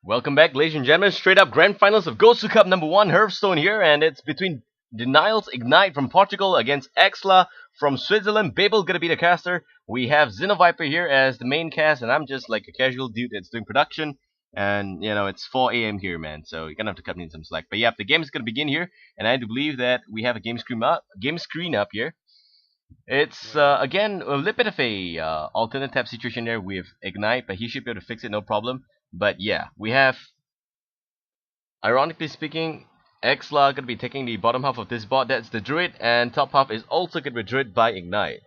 Welcome back, ladies and gentlemen. Straight up grand finals of GosuCup number 1, Hearthstone here, and it's between DNL's Ignite from Portugal against Exla from Switzerland. Babael gonna be the caster. We have Xenoviper here as the main cast, and I'm just like a casual dude that's doing production. And you know, it's 4 a.m. here, man, so you're gonna have to cut me in some slack. But yeah, the game is gonna begin here, and I do believe that we have a game screen up here. It's again a little bit of a alternate tab situation there with Ignite, but he should be able to fix it, no problem. But yeah, we have, ironically speaking, Exla gonna be taking the bottom half of this bot. That's the Druid, and top half is also gonna be Druid by Ignite.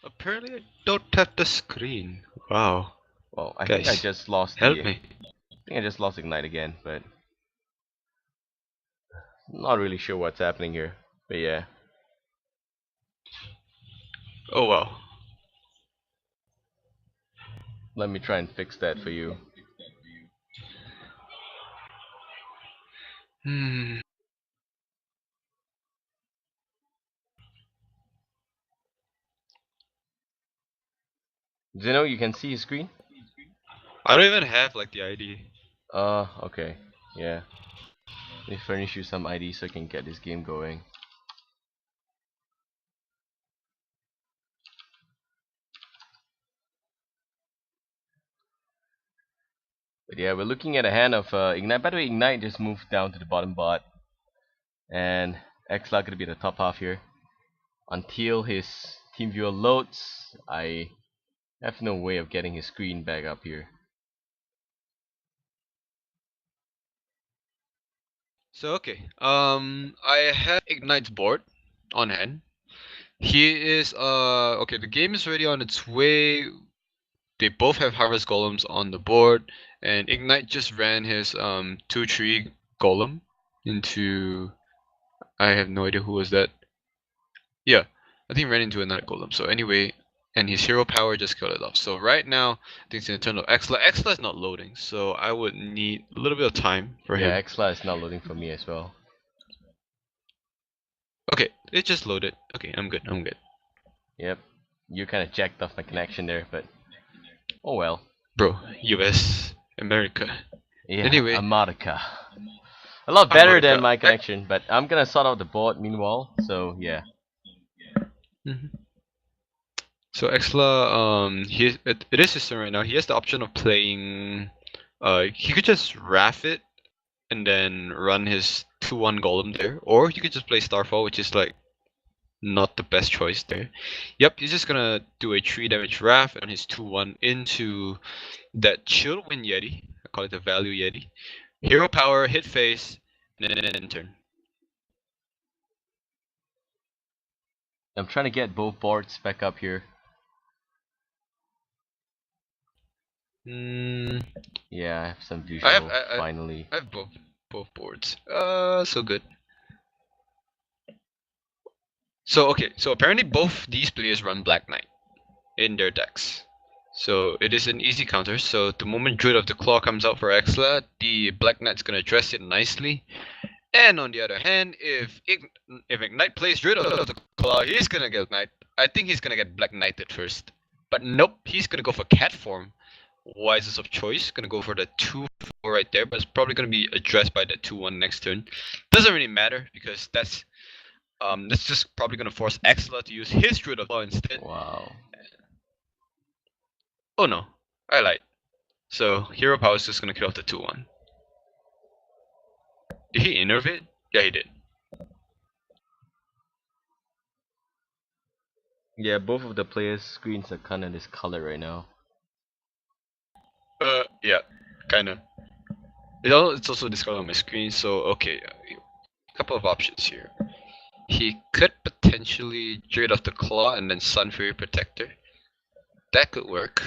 Apparently I don't have the screen. Wow. Well, I Guys, think I just lost. help me. I think I just lost Ignite again, but not really sure what's happening here. But yeah. Oh wow. Let me try and fix that for you. Zeno, you can see his screen? I don't even have like the ID. Okay. Yeah. Let me furnish you some ID so I can get this game going. But yeah, we're looking at a hand of Ignite. By the way, Ignite just moved down to the bottom bot. And Exla gonna be the top half here. Until his team viewer loads, I have no way of getting his screen back up here. So okay. I have Ignite's board on hand. He is okay, the game is already on its way. They both have Harvest Golems on the board, and Ignite just ran his 2-3 golem into, I have no idea who was that. Yeah, I think he ran into another golem. So anyway, and his hero power just killed it off. So right now, I think it's in turn of Exla. Exla is not loading, so I would need a little bit of time for him. Yeah, Exla is not loading for me as well. Okay, it just loaded. Okay, I'm good. I'm good. Yep, you kind of jacked off my connection there, but oh well. Bro, US, America. Yeah, Anyway, America. A lot better than America. my connection, but I'm gonna sort out the board meanwhile. So yeah. So Exla, it is his turn right now. He has the option of playing. He could just Wrath it and then run his 2-1 golem there, or he could just play Starfall, which is like not the best choice there. Yep, he's just gonna do a 3 damage Wrath on his 2-1 into that Chill Wind Yeti. I call it the Value Yeti. Hero power, hit face, and then end turn. I'm trying to get both boards back up here. Yeah, I have some visual finally. I have both boards. So good. So okay, so apparently both these players run Black Knight in their decks. So it is an easy counter. So the moment Druid of the Claw comes out for Exla, the Black Knight's gonna address it nicely. And on the other hand, if Ignite plays Druid of the Claw, he's gonna get Knight. I think he's gonna get Black Knighted first. But nope, he's gonna go for Cat form. Wisest of choice, gonna go for the 2-4 right there, but it's probably gonna be addressed by the 2-1 next turn. Doesn't really matter because that's just probably gonna force Exla to use his Druid of Claw instead. Wow. Oh no, I lied. So hero power is just gonna kill off the 2-1. Did he innervate? Yeah, he did. Yeah, both of the players' screens are kinda this color right now. Yeah, kinda. It's also discovered on my screen, so okay. A couple of options here. He could potentially Druid of the Claw and then Sun Fury Protector. That could work.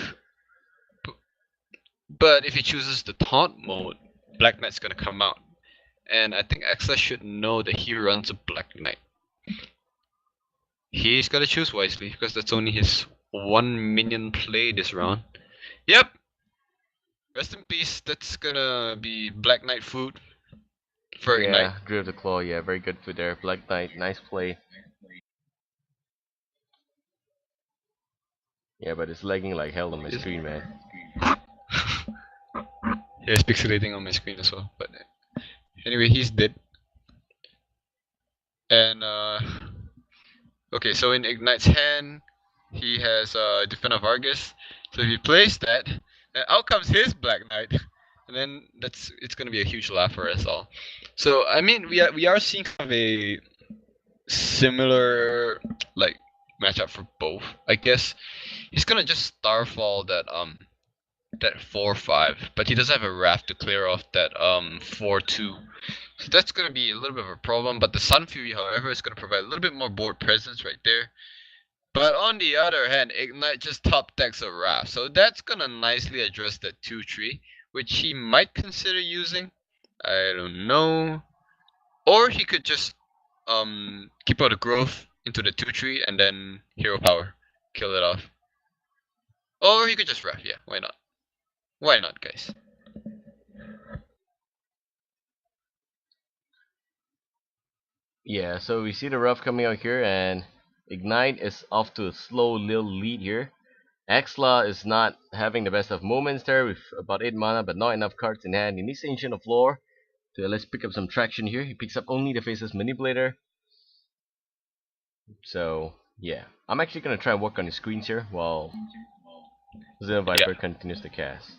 But if he chooses the taunt mode, Black Knight's gonna come out. And I think Exla should know that he runs a Black Knight. He's gotta choose wisely because that's only his 1 minion play this round. Yep! Rest in peace, that's gonna be Black Knight food for Ignite. Yeah, Druid of the Claw, yeah, very good food there. Black Knight, nice play. Yeah, but it's lagging like hell on my screen, man. Yeah, it's pixelating on my screen as well. But anyway, he's dead. And okay, so in Ignite's hand, he has Defender of Argus. So if he plays that, then out comes his Black Knight, and then it's gonna be a huge laugh for us all. So I mean, we are seeing kind of a similar like matchup for both. I guess he's gonna just Starfall that 4/5, but he does have a Wrath to clear off that 4/2. So that's gonna be a little bit of a problem. But the Sun Fury, however, is gonna provide a little bit more board presence right there. But on the other hand, Ignite just top decks a Wrath, so that's gonna nicely address that 2/3, which he might consider using. I don't know. Or he could just keep out the growth into the 2/3 and then hero power, kill it off. Or he could just Wrath, yeah, why not? Why not, guys? Yeah, so we see the rough coming out here, and Ignite is off to a slow little lead here. Exla is not having the best of moments there with about 8 mana, but not enough cards in hand. He needs Ancient of Lore to at least pick up some traction here. He picks up only the Faceless Manipulator. So, yeah. I'm actually going to try and work on the screens here while Xenoviper continues to cast.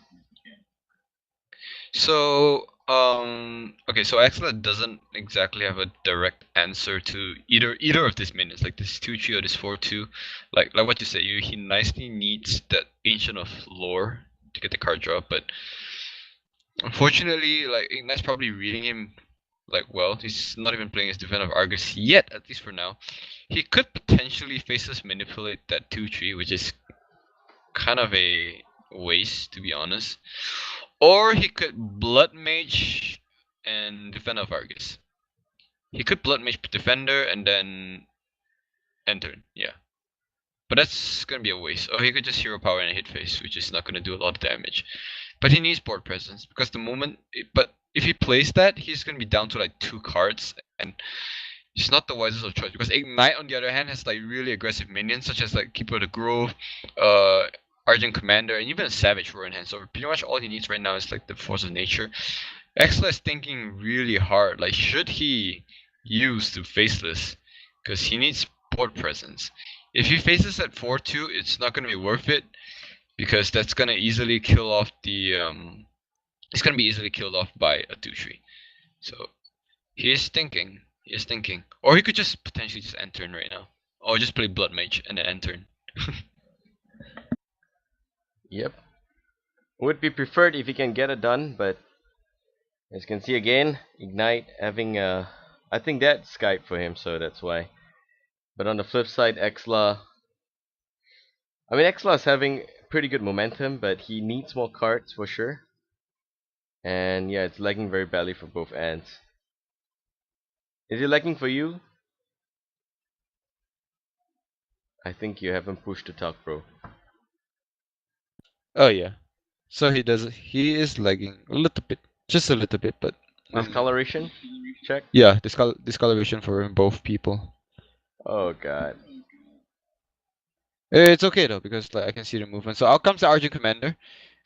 So, okay, so Exla doesn't exactly have a direct answer to either of these minions, like this 2/3 or this 4/2. Like what you said, he nicely needs that Ancient of Lore to get the card draw, but unfortunately, like Ignite's probably reading him like well. He's not even playing his Defender of Argus yet, at least for now. He could potentially Faceless Manipulate that 2/3, which is kind of a waste, to be honest. Or he could Blood Mage and Defender of Argus. He could Blood Mage Defender and then enter, yeah. But that's gonna be a waste. Or he could just Hero Power and hit face, which is not gonna do a lot of damage. But he needs board presence because the moment. But if he plays that, he's gonna be down to like 2 cards, and it's not the wisest of choice. Because Ignite, on the other hand, has like really aggressive minions such as like Keeper of the Grove, Argent Commander, and even a Savage Roar in hand. So pretty much all he needs right now is like the Force of Nature. Exla is thinking really hard. Like, should he use the Faceless? Because he needs board presence. If he faces at 4/2, it's not gonna be worth it because that's gonna easily kill off the It's gonna be easily killed off by a 2/3. So he is thinking. He is thinking, or he could just potentially just end turn right now, or just play Blood Mage and then end turn. Yep. Would be preferred if he can get it done, but as you can see again, Ignite having I think that's Skype for him, so that's why. But on the flip side, Exla, I mean Exla is having pretty good momentum, but he needs more cards for sure. And yeah, it's lagging very badly for both ends. Is it lagging for you? I think you haven't pushed to talk, bro. Oh yeah. So he is lagging a little bit. Just a little bit, but Discoloration? Check. yeah, discoloration for both people. Oh god. It's okay though because like I can see the movement. So out comes the Argent Commander,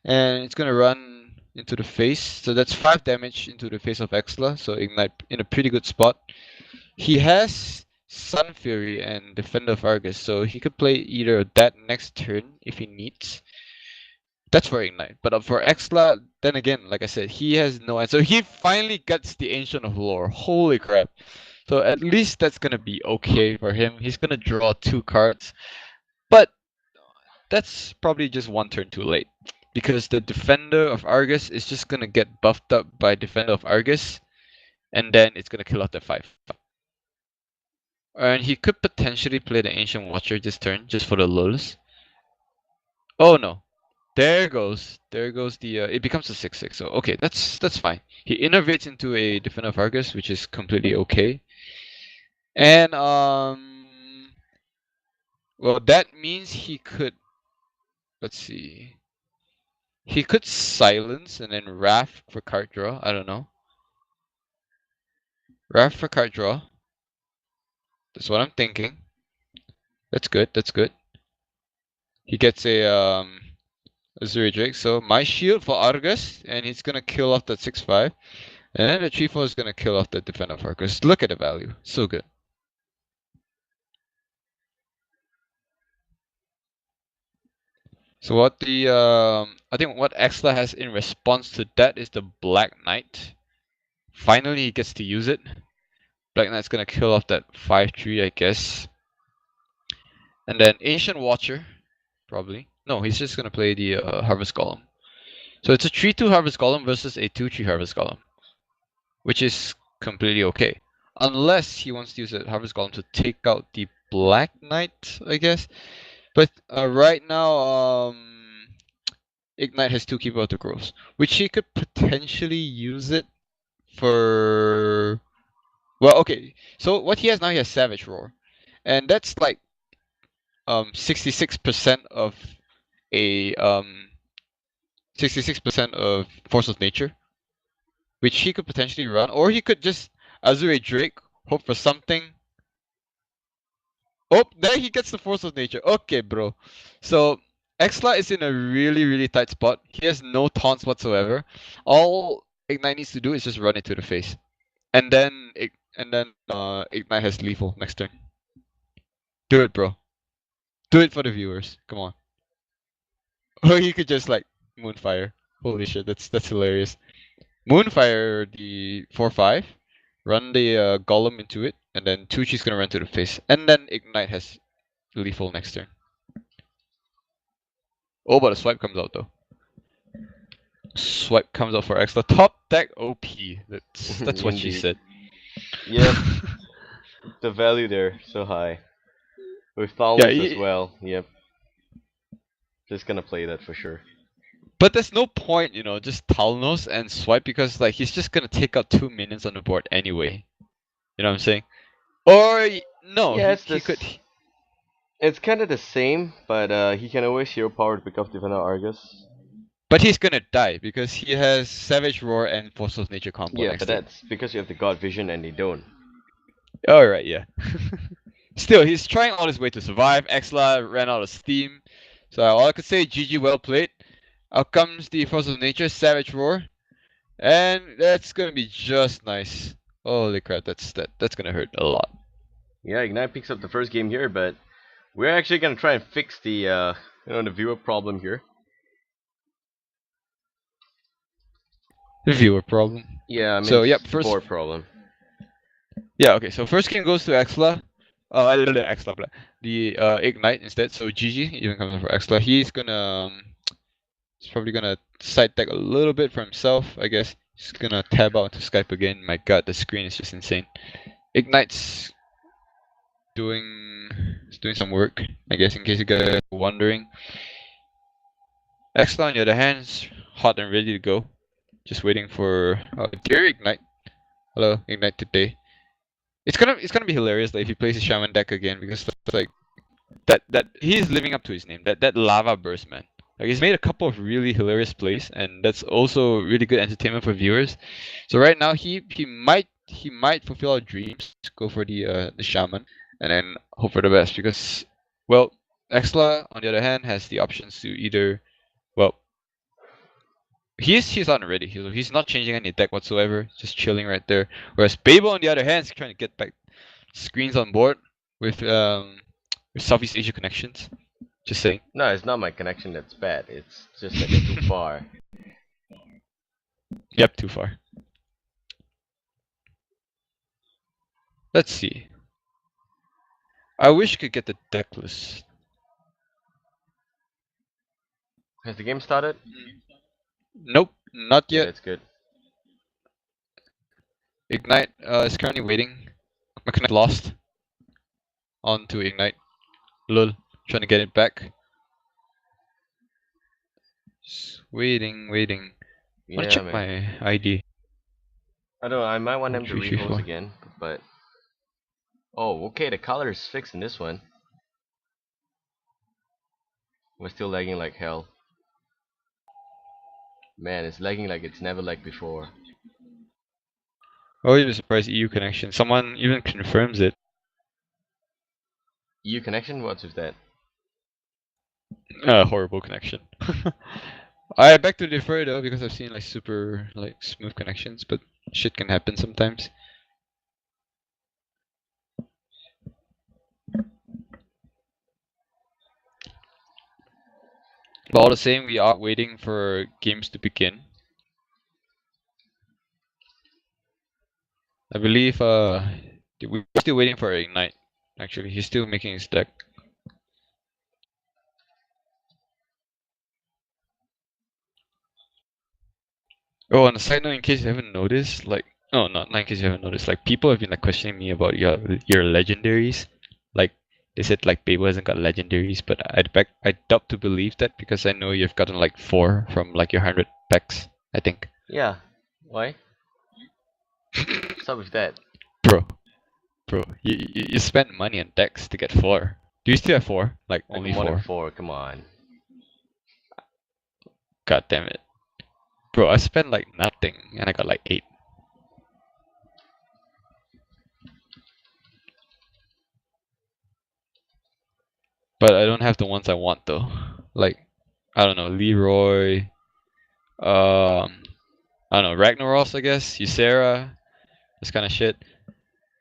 and it's gonna run into the face. So that's 5 damage into the face of Exla. So Ignite in a pretty good spot. He has Sun Fury and Defender of Argus, so he could play either that next turn if he needs. That's for Ignite. But for Exla, then again, like I said, he has no answer. So he finally gets the Ancient of Lore. Holy crap. So at least that's gonna be okay for him. He's gonna draw 2 cards. But that's probably just 1 turn too late. Because the Defender of Argus is just gonna get buffed up by Defender of Argus. And then it's gonna kill off the 5. And he could potentially play the Ancient Watcher this turn, just for the lulz. Oh no. There goes the it becomes a 6/6. So okay, that's fine. He innovates into a Defender of Argus, which is completely okay. And well, that means he could, let's see. He could silence and then Wrath for card draw. I don't know. Wrath for card draw. That's what I'm thinking. That's good. That's good. He gets a Azure Drake. So my shield for Argus, and he's gonna kill off that 6/5. And then the 3/4 is gonna kill off the defender of Argus. Look at the value. So good. So what the I think what Exla has in response to that is the Black Knight. Finally he gets to use it. Black Knight's gonna kill off that 5/3, I guess. And then Ancient Watcher, probably. No, he's just gonna play the Harvest Golem. So it's a 3/2 Harvest Golem versus a 2/3 Harvest Golem, which is completely okay. Unless he wants to use a Harvest Golem to take out the Black Knight, I guess. But right now, Ignite has 2 Keeper of the Groves, which he could potentially use it for... Well, okay. So what he has now, he has Savage Roar. And that's like 66% of a 66% of Force of Nature, which he could potentially run, or he could just Azure Drake, hope for something. Oh, there he gets the Force of Nature. Okay, bro. So Exla is in a really tight spot. He has no taunts whatsoever. All Ignite needs to do is just run it to the face, and then Ignite has lethal next turn. Do it, bro. Do it for the viewers. Come on. Or he could just like Moonfire. Holy shit, that's hilarious. Moonfire the 4/5, run the Golem into it, and then Tucci's gonna run to the face, and then Ignite has lethal next turn. Oh, but a swipe comes out though. Swipe comes out for Exla. Top deck OP. That's what she Indeed. said. Yep. The value there, so high. With Thalmos as well, yep. Just gonna play that for sure. But there's no point, you know, just Talnos and swipe because like he's just gonna take out 2 minions on the board anyway. You know what I'm saying? Or no, Yeah, he could. It's kind of the same, but he can always hero power to pick up Divina Argus. But he's gonna die because he has Savage Roar and Force of Nature combo Yeah, next but turn. that's because you have the God Vision and they don't. Alright, yeah. Still, he's trying all his way to survive. Exla ran out of steam. So all I could say, GG, well played. Out comes the Force of Nature, Savage Roar. And that's gonna be just nice. Holy crap, that's gonna hurt a lot. Yeah, Ignite picks up the first game here, but we're actually gonna try and fix the the viewer problem here. The viewer problem. Yeah, I mean so yep, first board problem. Yeah, okay. So first game goes to Exla. Exla, blah. The Ignite instead. So GG even comes up for Exla. He's probably gonna side deck a little bit for himself, I guess. He's gonna tab out to Skype again. My god, the screen is just insane. Ignite's doing some work, I guess, in case you guys are wondering. Exla on the other hand is hot and ready to go. Just waiting for dear Ignite. Hello, Ignite today. It's gonna be hilarious like, if he plays his Shaman deck again because like that he's living up to his name. That Lava Burst, man. Like he's made a couple of really hilarious plays, and that's also really good entertainment for viewers. So right now he might fulfill our dreams, go for the Shaman, and then hope for the best because well, Exla on the other hand has the options to either he's on ready. He's not changing any deck whatsoever, just chilling right there. Whereas Babel on the other hand is trying to get back screens on board with Southeast Asia connections. Just saying. No, it's not my connection that's bad. It's just that it's too far. Yep, too far. Let's see. I wish I could get the deck list. Has the game started? Nope, not Yeah, yet. that's good. Ignite is currently waiting. My connect lost. On to Ignite. Lol, trying to get it back. Just waiting. Yeah, Wanna check man. my ID. I don't know, I might want them to 1, 2, 3, 4. rehost again, but... Oh, okay, the color is fixed in this one. We're still lagging like hell. Man, it's lagging like it's never lagged before. Oh, you'd be surprised EU connection. Someone even confirms it. EU connection? What's with that? Horrible connection. I beg to differ though, because I've seen like super like smooth connections, but shit can happen sometimes. But all the same, we are waiting for games to begin. I believe we're still waiting for Ignite. Actually, he's still making his deck. Oh, on a side note, in case you haven't noticed, like, no, not in case you haven't noticed, like, people have been like questioning me about your legendaries. Like, they said like Babael hasn't got legendaries, but I doubt to believe that, because I know you've gotten like 4 from like your 100 packs, I think. Yeah. Why? What's up with that? Bro, you spent money on decks to get 4. Do you still have 4? Like I got only more than 4? 4. Come on. God damn it. Bro, I spent like nothing and I got like 8. But I don't have the ones I want though. Like, I don't know, Leroy, I don't know, Ragnaros, I guess, Ysera, this kind of shit.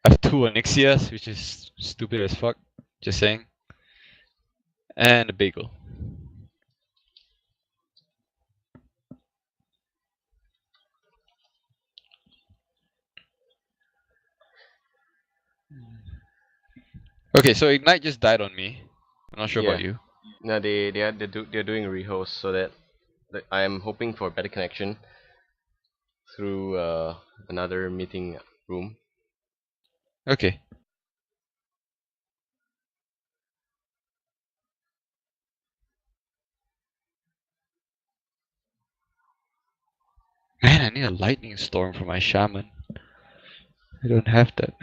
I have 2 Onyxias, which is stupid as fuck, just saying. And a Bagel. Okay, so Ignite just died on me. I'm not sure Yeah. about you. No, they're doing a rehost so that I am hoping for a better connection through another meeting room. Okay. Man, I need a lightning storm for my shaman. I don't have that.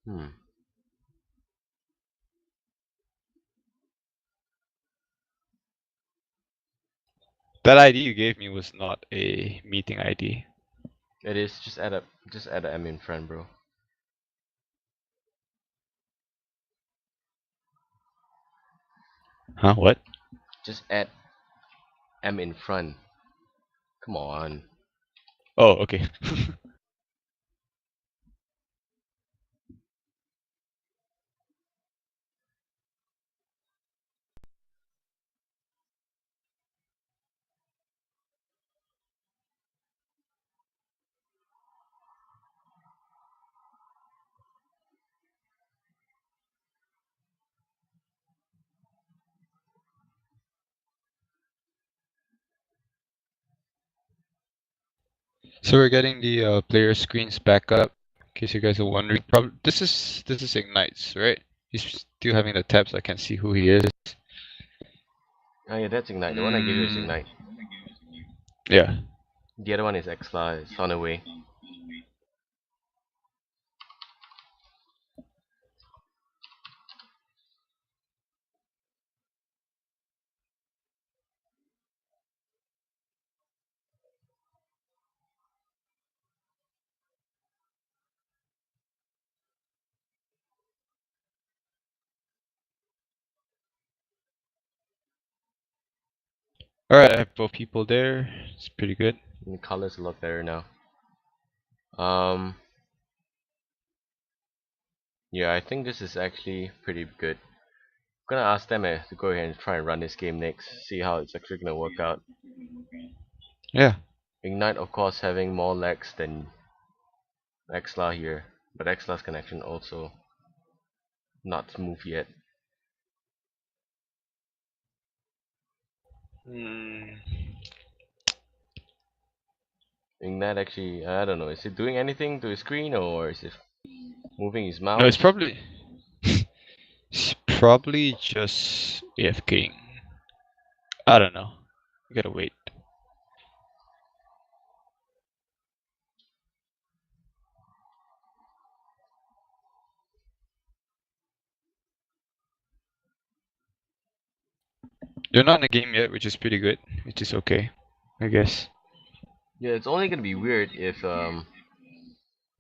Hmm. That ID you gave me was not a meeting ID. It is just add a M in front, bro. Huh? What? Just add M in front. Come on. Oh, okay. So we're getting the player screens back up. In case you guys are wondering, probably this is Ignites, right? He's still having the tab, so I can't see who he is. Oh yeah, that's Ignite. The one I gave you is Mm, Ignite. yeah. The other one is Exla. It's on the way. All right, I have both people there. It's pretty good. And the color's a lot better now. Um. Yeah, I think this is actually pretty good. I'm gonna ask them to go ahead and try and run this game next. See how it's actually gonna work out. Yeah. Ignite, of course, having more lags than Exla here, but Exla's connection also not smooth yet. Mm. Ignite actually, I don't know, is it doing anything to his screen or is it moving his No, it's mouse? probably it's probably just AFKing. I don't know. We gotta wait. You're not in the game yet, which is pretty good. Which is okay, I guess. Yeah, it's only gonna be weird if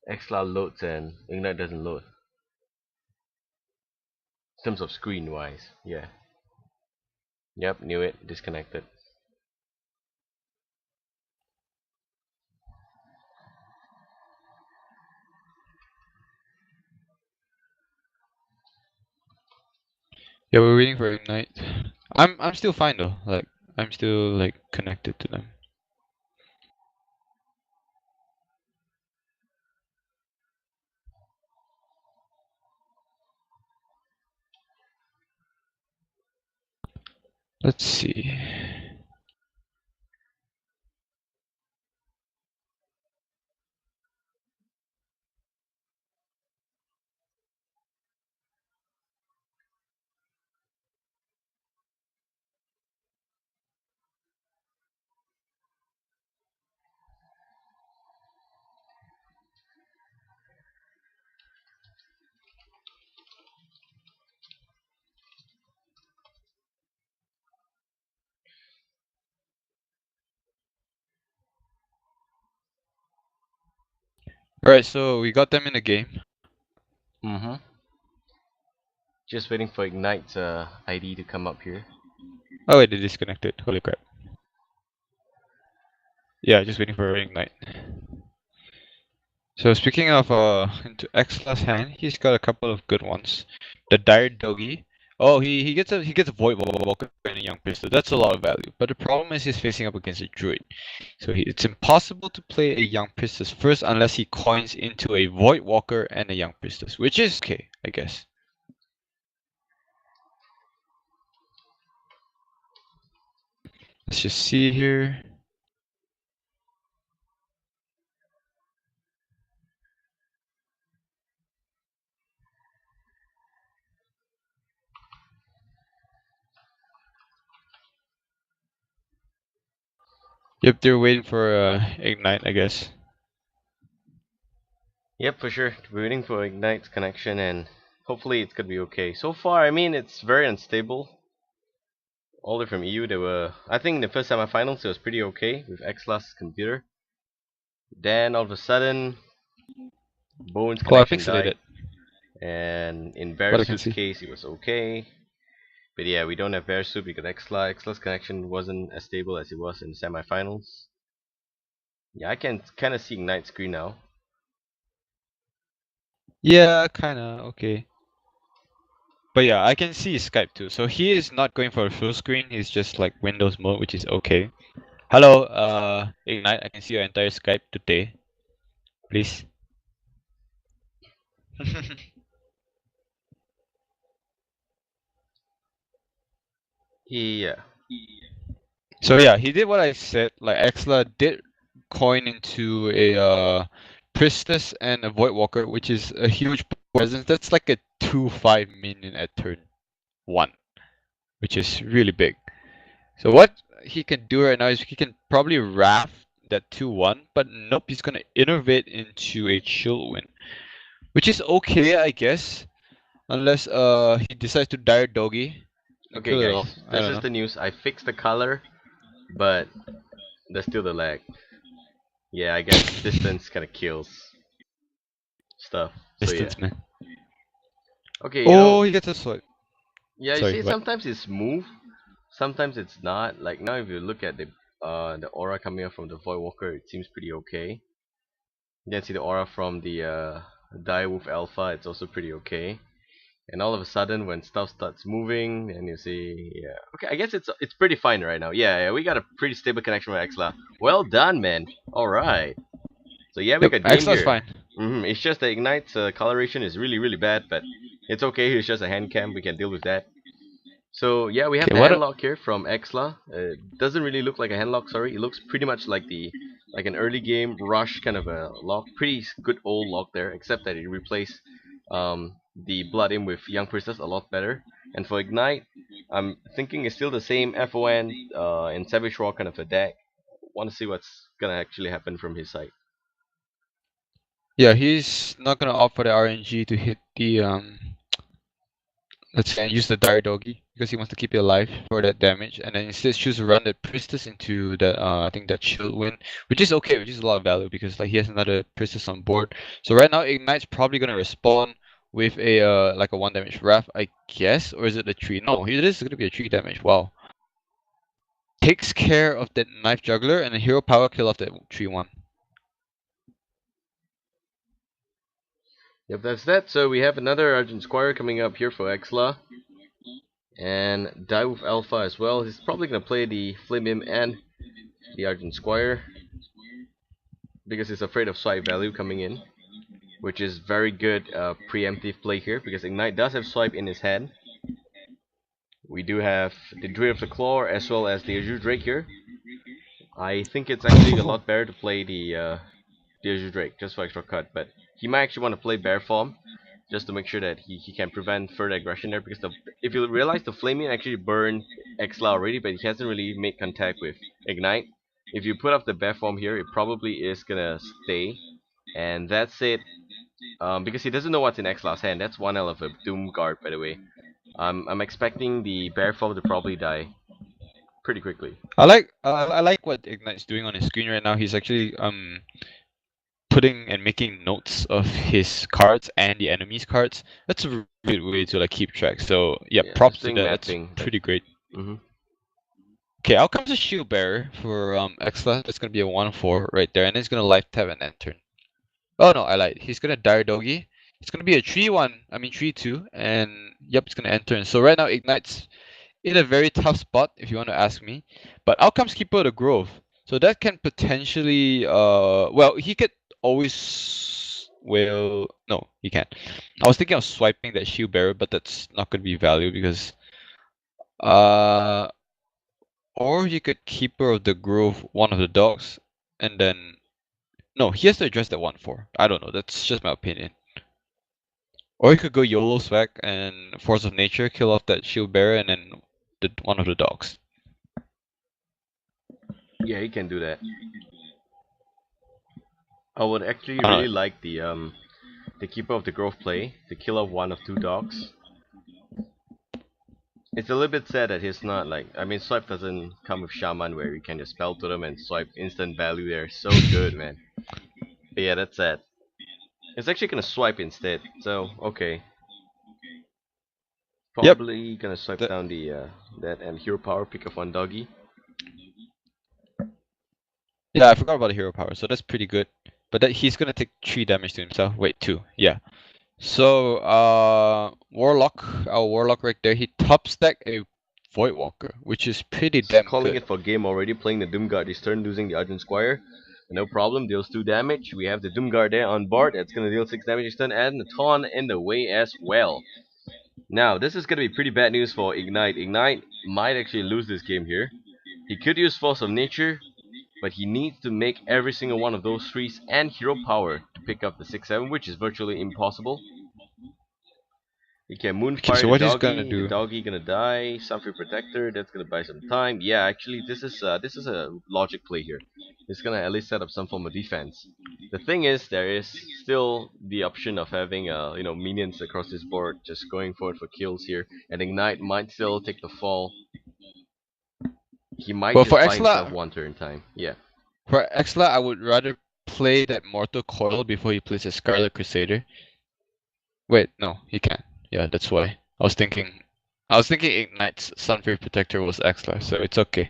Exla loads and Ignite doesn't load. In terms of screen wise, yeah. Yep, knew it. Disconnected. Yeah, we're waiting for Ignite. I'm still fine though. Like I'm still like connected to them. Let's see. Alright, so we got them in the game. Mm-hmm. Just waiting for Ignite's ID to come up here. Oh wait, they disconnected. Holy crap. Yeah, just waiting for Ignite. So speaking of into Exla's hand, he's got a couple of good ones. The Dire Doggy. Oh, he gets a Void Walker and a Young Pistol. That's a lot of value. But the problem is he's facing up against a Druid. So it's impossible to play a Young Pistis first unless he coins into a Void Walker and a Young Pistis, which is okay, I guess. Let's just see here. Yep, they're waiting for Ignite, I guess. Yep, for sure. We're waiting for Ignite's connection and hopefully it's gonna be okay. So far, I mean, it's very unstable. All the way from EU, they were, I think in the first semifinals it was pretty okay with Exla's computer. Then all of a sudden, Bone's Oh, I connection pixelated. died. And in What I can Verisu's see. case, it was okay. But yeah, we don't have Verisu because Exla. Exla's connection wasn't as stable as it was in the semifinals. Yeah, I can kind of see Ignite screen now. Yeah, kinda, okay. But yeah, I can see Skype too. So he is not going for a full screen, he's just like Windows mode, which is okay. Hello, Ignite, I can see your entire Skype today. Please. Yeah. So yeah, he did what I said. Like Exla did coin into a Priestess and a Void Walker, which is a huge presence. That's like a 2-5 minion at turn 1, which is really big. So what he can do right now is he can probably raft that 2-1, but nope, he's gonna innovate into a Chill Win, which is okay, I guess, unless he decides to Dire Doggy and Okay, kill it off. guys. I This don't is know. the news. I fixed the color, but there's still the lag. Yeah, I guess distance kind of kills stuff. So yeah. Distance, man. Okay, Oh, he gets a swipe. yeah, you Sorry, see, what? sometimes it's smooth, sometimes it's not. Like now, if you look at the aura coming up from the Void Walker, it seems pretty okay. You can see the aura from the Direwolf Alpha, it's also pretty okay. And all of a sudden, when stuff starts moving, and you see, yeah, okay, I guess it's pretty fine right now. Yeah, we got a pretty stable connection with Exla. Well done, man. All right. So yeah, we Yep, got game Exla's here. fine. It's just the Ignite's coloration is really, really bad, but it's okay. It's just a hand cam. We can deal with that. So yeah, we have Okay, the what? handlock here from Exla. Doesn't really look like a handlock. Sorry, it looks pretty much like an early game rush kind of a lock. Pretty good old lock there, except that it replaced the Blood In with Young Priestess a lot better. And for Ignite, I'm thinking it's still the same FON and Savage Raw kind of a deck. Want to see what's gonna actually happen from his side. Yeah, he's not gonna opt for the RNG to hit the let's say, use the Dire Doggy because he wants to keep you alive for that damage, and then instead choose to run that Priestess into that I think that Shield Win, which is okay, which is a lot of value because like he has another Priestess on board. So right now Ignite's probably gonna respawn with a like a 1 damage Wrath, I guess, or is it a 3? No, it is gonna be a 3 damage. Wow. Takes care of that Knife Juggler and a Hero Power kill off that 3-1. Yep, that's that. So we have another Argent Squire coming up here for Exla. And Die with Alpha as well. He's probably going to play the Flame Imp and the Argent Squire, because he's afraid of swipe value coming in, which is very good preemptive play here, because Ignite does have swipe in his hand. We do have the Druid of the Claw as well as the Azure Drake here. I think it's actually a lot better to play the Azure Drake just for extra cut, but he might actually want to play Bear Form just to make sure that he can prevent further aggression there, because if you realize, the Flaming actually burned Exla already, but he hasn't really made contact with Ignite. If you put up the Bear Form here, it probably is gonna stay, and that's it. Because he doesn't know what's in Exla's hand. That's one hell of a Doom Guard, by the way. I'm expecting the Bear Form to probably die pretty quickly. I like what Ignite's doing on his screen right now. He's actually putting and making notes of his cards and the enemy's cards. That's a really good way to like keep track. So yeah, props to that. That's pretty great. Okay, out comes a Shield Bearer for Exla. That's gonna be a 1/4 right there, and it's gonna life tap and end turn. Oh no, I lied. He's gonna Dire Doggy. It's gonna be a 3-1. I mean 3-2, and yep, it's gonna end turn. So right now Ignite's in a very tough spot, if you want to ask me. But out comes Keeper of the Grove. So that can potentially well, he could always, well, no, he can't. I was thinking of swiping that Shield Bearer, but that's not gonna be value because or he could Keeper of the Grove one of the dogs, and then no, he has to address that 1/4. I don't know, that's just my opinion. Or he could go YOLO swag and Force of Nature, kill off that Shield Bearer, and then one of the dogs. Yeah, he can do that. I would actually really like the Keeper of the Grove play, to kill off one of 2 dogs. It's a little bit sad that he's not like, I mean, swipe doesn't come with Shaman where you can just spell to them and swipe instant value there. So good, man. But yeah, that's sad. It's actually gonna swipe instead, so okay. Probably gonna swipe down the that and Hero Power, pick up 1 doggy. Yeah, I forgot about the Hero Power, so that's pretty good. But that he's gonna take 3 damage to himself. Wait, 2. Yeah. So Warlock, our Warlock right there, he top stack a Voidwalker, which is pretty damn calling good. it for game already, playing the Doomguard this turn, losing the Argent Squire. No problem, deals 2 damage. We have the Doomguard there on board, that's gonna deal 6 damage this turn, and the Taunt in the way as well. Now, this is gonna be pretty bad news for Ignite. Ignite might actually lose this game here. He could use Force of Nature, but he needs to make every single one of those 3s and Hero Power to pick up the 6/7, which is virtually impossible. He can Moonfire so what the he's doggy, gonna do? the doggy gonna die, Sunfree Protector, that's gonna buy some time. Yeah, actually this is a logic play here. It's gonna at least set up some form of defense. The thing is, there is still the option of having minions across this board just going forward for kills here, and Ignite might still take the fall. He might just buy himself 1 turn time. Yeah. For Exla, I would rather play that Mortal Coil before he plays a Scarlet Crusader. Wait, no, he can't. Yeah, that's why. I was thinking Ignite's Sunfree Protector was Exla, so it's okay.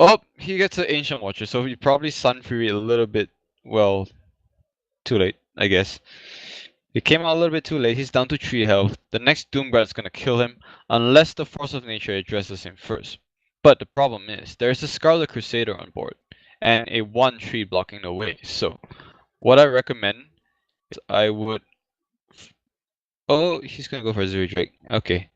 Oh, he gets an Ancient Watcher, so he probably Sunfree a little bit, well, too late, I guess. He came out a little bit too late. He's down to 3 health. The next Doomguard's gonna kill him unless the Force of Nature addresses him first. But the problem is, there's a Scarlet Crusader on board and a 1/3 blocking the way. So, what I recommend is I would. Oh, he's gonna go for a Zero Drake. Okay.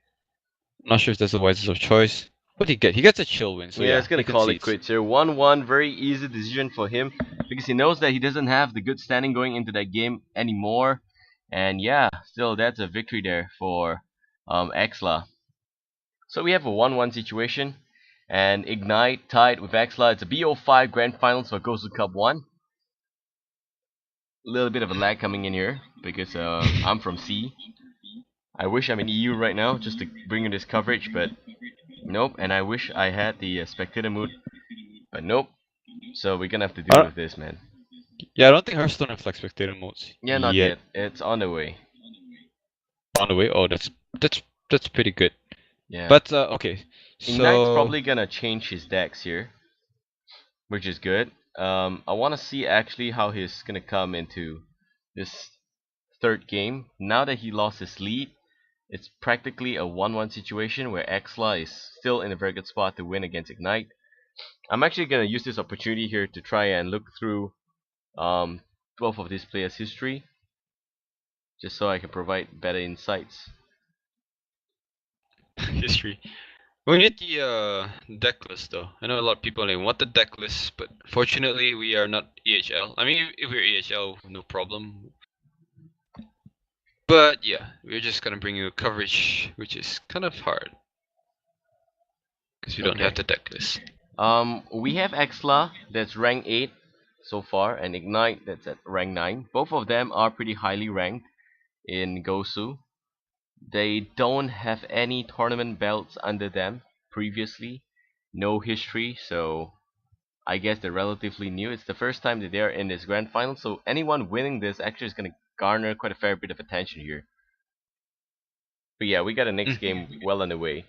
Not sure if that's the wisest of choice. What did he get? He gets a chill win. So yeah, it's gonna call it quits here. 1-1, very easy decision for him because he knows that he doesn't have the good standing going into that game anymore. And yeah, still that's a victory there for Exla. So we have a 1-1 situation, and Ignite tied with Exla. It's a BO5 Grand Finals for GosuCup 1. A little bit of a lag coming in here because I'm from C. I wish I'm in EU right now just to bring you this coverage, but nope. And I wish I had the spectator mood, but nope. So we're gonna have to deal with this, man. Yeah, I don't think Hearthstone have like spectator modes Yeah, not yet. It's on the way. On the way. Oh, that's pretty good. Yeah. But okay, Ignite's so probably gonna change his decks here, which is good. I want to see actually how he's gonna come into this third game. Now that he lost his lead, it's practically a 1-1 situation where Exla is still in a very good spot to win against Ignite. I'm actually gonna use this opportunity here to try and look through 12 of these players' history, just so I can provide better insights. History. We need the deck list though. I know a lot of people want the deck list, but fortunately we are not EHL. I mean, if we're EHL, no problem. But yeah, we're just gonna bring you coverage, which is kind of hard because we don't have the deck list. We have Exla that's rank 8 so far, and Ignite that's at rank 9. Both of them are pretty highly ranked in Gosu. They don't have any tournament belts under them previously, no history, so I guess they're relatively new. It's the first time that they're in this grand final, so anyone winning this actually is going to garner quite a fair bit of attention here. But yeah, we got a next game well underway.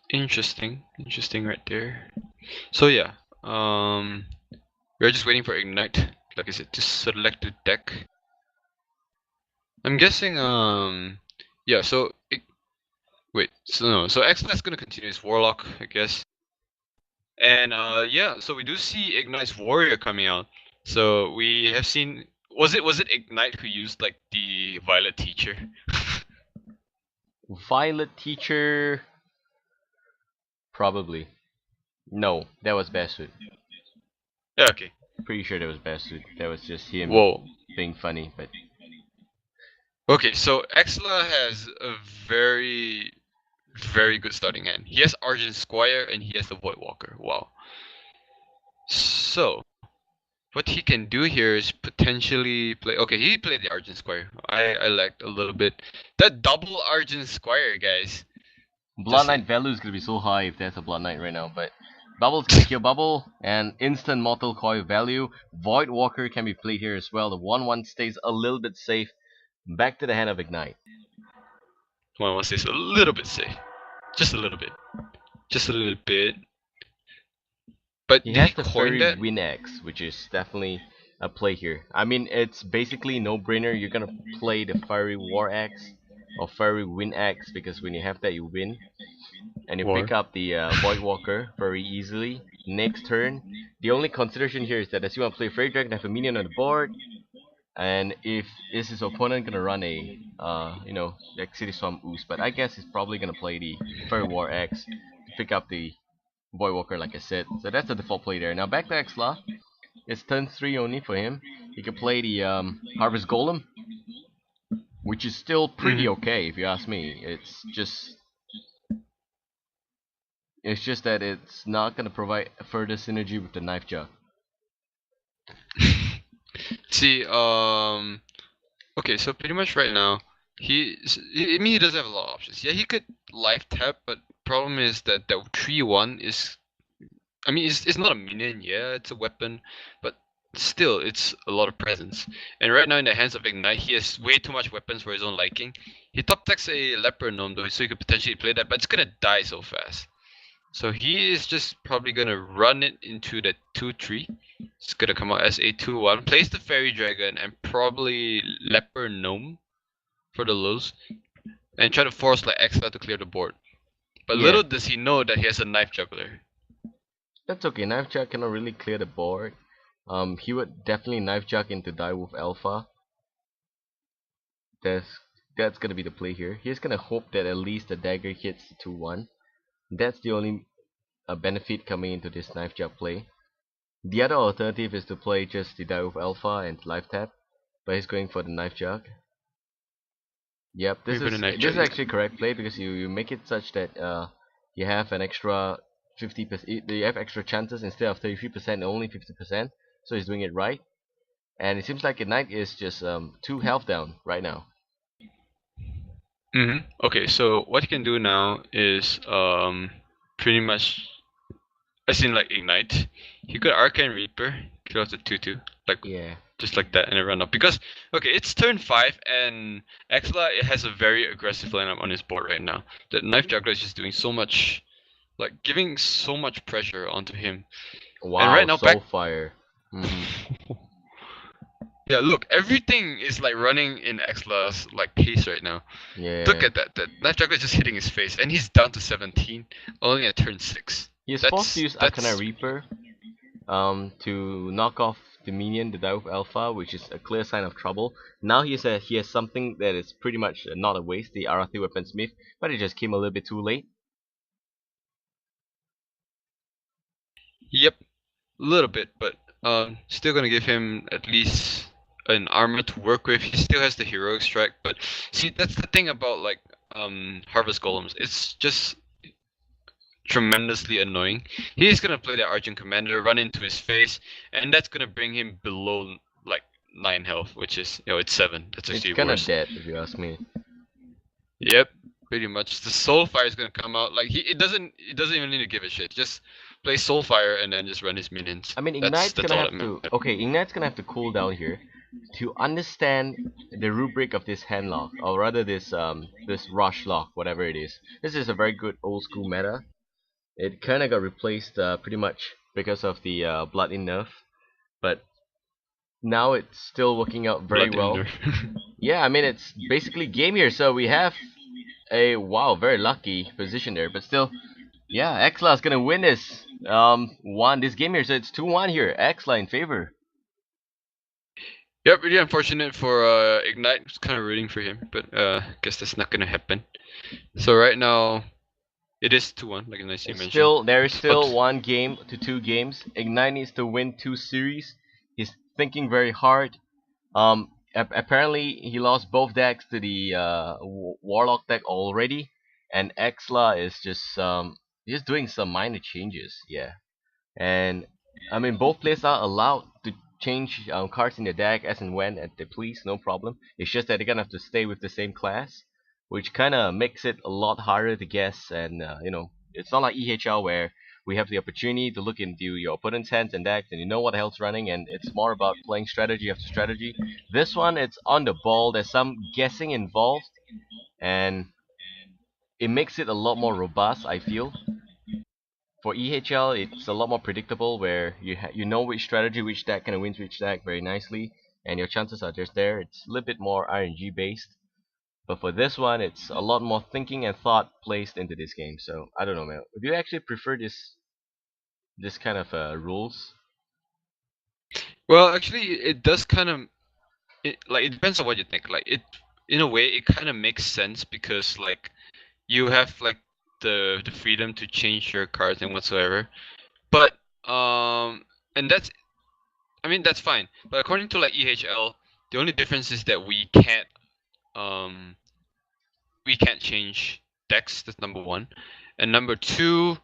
Interesting right there. So yeah, we're just waiting for Ignite, like I said, to select the deck. I'm guessing, yeah, so, wait, so Exla's gonna continue his Warlock, I guess. And, yeah, so we do see Ignite's Warrior coming out. So we have seen, was it Ignite who used, like, the Violet Teacher? Violet Teacher... Probably. No, that was Basswood. Yeah, okay. Pretty sure that was Basswood. That was just him being funny, but... Okay, so Exla has a very good starting hand. He has Argent Squire and he has the Void Walker. Wow. So, what he can do here is potentially play. Okay, he played the Argent Squire. I liked a little bit. That double Argent Squire, guys. Blood Knight value is gonna be so high if there's a Blood Knight right now, but Bubble's gonna kill Bubble, and instant Mortal Coil value. Void Walker can be played here as well. The 1-1 stays a little bit safe. Back to the hand of Ignite. 1-1 stays a little bit safe. Just a little bit. Just a little bit. But he has the Fairy Win X, which is definitely a play here. I mean, it's basically no-brainer. You're gonna play the Fiery War Axe or Fiery Win X, because when you have that, you win. And you pick up the Void Walker very easily. Next turn, the only consideration here is that as you want to play Fairy Dragon, have a minion on the board, and if is his opponent gonna run a like City Swamp Ooze, but I guess he's probably gonna play the Fairy War X to pick up the Void Walker, like I said. So that's the default play there. Now back to Exla. It's turn 3 only for him. He can play the Harvest Golem, which is still pretty okay if you ask me. It's just that it's not gonna provide further synergy with the Knife Jug. See, okay, so pretty much right now, he doesn't have a lot of options. Yeah, he could life tap, but problem is that 3-1 is, I mean, it's not a minion, yeah, it's a weapon, but still, it's a lot of presence. And right now in the hands of Ignite, he has way too much weapons for his own liking. He top decks a Leper Gnome though, so he could potentially play that, but it's gonna die so fast. So he is just probably gonna run it into the 2-3. It's gonna come out as a 2-1. Plays the Fairy Dragon and probably Leper Gnome for the lulz, and try to force like Exla to clear the board. But little does he know that he has a Knife Juggler. That's okay. Knife Jug cannot really clear the board. He would definitely Knife Jug into Direwolf Alpha. That's gonna be the play here. He's gonna hope that at least the dagger hits 2-1. That's the only benefit coming into this Knife Jug play. The other alternative is to play just the Direwolf Alpha and life tap, but he's going for the Knife Jug. Yep, this is actually correct play, because you make it such that you have an extra 50%. You have extra chances instead of 33% only 50%. So he's doing it right. and it seems like Ignite is just 2 health down right now. Okay, so what he can do now is pretty much, as in like Ignite, he could Arcane Reaper, kill off the 2/2, like Yeah. just like that, and a run up. Because okay, it's turn 5, and Exla has a very aggressive lineup on his board right now. The Knife Juggler is just doing so much, like giving so much pressure onto him. Wow, and right now back. Soulfire. Mhm. Yeah, look, everything is like running in Exla's like pace right now. Yeah. Look at that. That Knife Juggler is just hitting his face, and he's down to 17, only at turn 6. He's supposed to use Arcana Reaper to knock off the minion, the Direwolf Alpha, which is a clear sign of trouble. Now he has something that is pretty much not a waste, the Arathi Weaponsmith, but it just came a little bit too late. Yep, a little bit, but still gonna give him at least an armor to work with. He still has the heroic strike, but see, that's the thing about like Harvest Golems. It's just tremendously annoying. He's gonna play the Argent Commander, run into his face, and that's gonna bring him below like 9 health, which is, it's 7. That's actually It's kinda worse. dead if you ask me. Yep, pretty much. The Soulfire is gonna come out. Like it doesn't even need to give a shit. Just play Soulfire and then just run his minions. I mean, Ignite's that's gonna all have that to. Okay, Ignite's gonna have to cool down here to understand the rubric of this hand lock, or rather this rush lock, whatever it is. This is a very good old school meta. It kinda got replaced pretty much because of the Blood in nerf, but now it's still working out very well. Yeah, I mean it's basically game here, so we have a very lucky position there, but still, yeah, Exla is gonna win this this game here, so it's 2-1 here. Exla in favor. Yep, really unfortunate for Ignite. It's kind of rooting for him, but guess that's not gonna happen. So right now, it is 2-1, like Nice you mentioned. There is still 1 game to 2 games. Ignite needs to win 2 series. He's thinking very hard. Apparently he lost both decks to the Warlock deck already, and Exla is just doing some minor changes. Yeah, and I mean both players are allowed to change cards in the deck as and when they please, no problem. It's just that they're gonna have to stay with the same class, which kind of makes it a lot harder to guess. And it's not like EHL where we have the opportunity to look into your opponent's hands and decks and you know what the hell's running, and it's more about playing strategy after strategy. This one, it's on the ball. There's some guessing involved, and it makes it a lot more robust, I feel. For EHL, it's a lot more predictable, where you know which strategy, which deck kind of wins which deck very nicely, and your chances are just there. It's a little bit more RNG based. But for this one, it's a lot more thinking and thought placed into this game. So I don't know, man. Do you actually prefer this kind of rules? Well, actually, it does kind of. It depends on what you think. Like it, in a way, it kind of makes sense because like you have like the freedom to change your cards and whatsoever. But and that's, I mean, that's fine. But according to like EHL, the only difference is that we can't change decks. That's number 1, and number 2,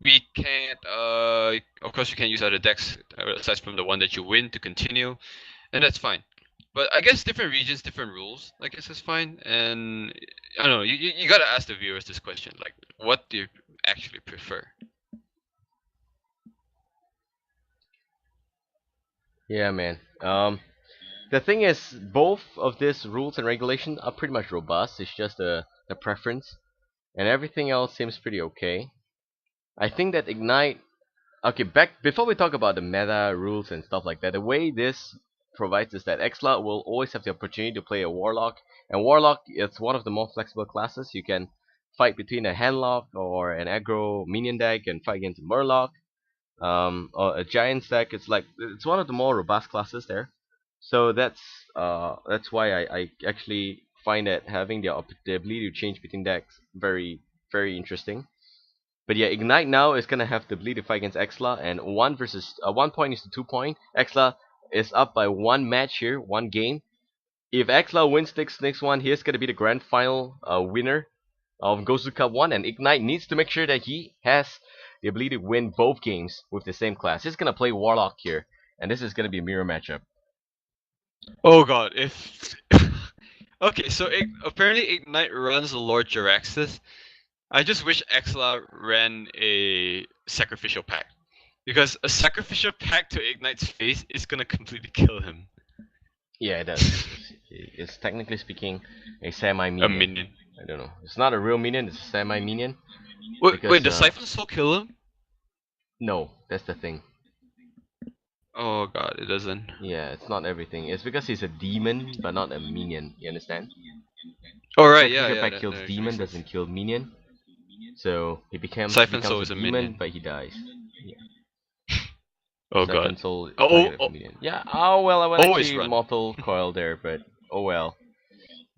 we can't. Of course, you can't use other decks aside from the one that you win to continue, and that's fine. But I guess different regions, different rules. I guess that's fine. And I don't know. You gotta ask the viewers this question: like, what do you actually prefer? Yeah, man. The thing is, both of these rules and regulations are pretty much robust. It's just the preference, and everything else seems pretty okay. I think that Ignite. Okay, back before we talk about the meta rules and stuff like that, the way this provides is that Exla will always have the opportunity to play a Warlock, and Warlock is one of the more flexible classes. You can fight between a Handlock or an aggro minion deck and fight against a Murloc, or a Giant deck. It's one of the more robust classes there. So that's why I actually find that having the ability to change between decks very interesting. But yeah, Ignite now is gonna have the ability to fight against Exla, and 1 point is to 2 point. Exla is up by 1 match here, 1 game. If Exla wins this next one, he's gonna be the grand final winner of GosuCup 1, and Ignite needs to make sure that he has the ability to win both games with the same class. He's gonna play Warlock here, and this is gonna be a mirror matchup. Oh god, if okay, so apparently Ignite runs the Lord Jaraxxus. I just wish Exla ran a sacrificial pact. Because a sacrificial pact to Ignite's face is gonna completely kill him. Yeah, it does. It's technically speaking a semi-minion. A minion. I don't know. It's not a real minion. It's a semi-minion. Wait, Because, does Siphon Soul kill him? No, that's the thing. Oh god, it doesn't. Yeah, it's not everything. It's because he's a demon, but not a minion. You understand? Oh right, yeah, Sacrificial yeah. pact kills that demon, makes sense. doesn't kill minion. So he becomes Siphon Soul a is a demon, minion. but he dies. Oh Siphon god. Soul Oh, targeted oh, for minion. Yeah. Oh well, I would always actually run. mortal coil there, but oh well.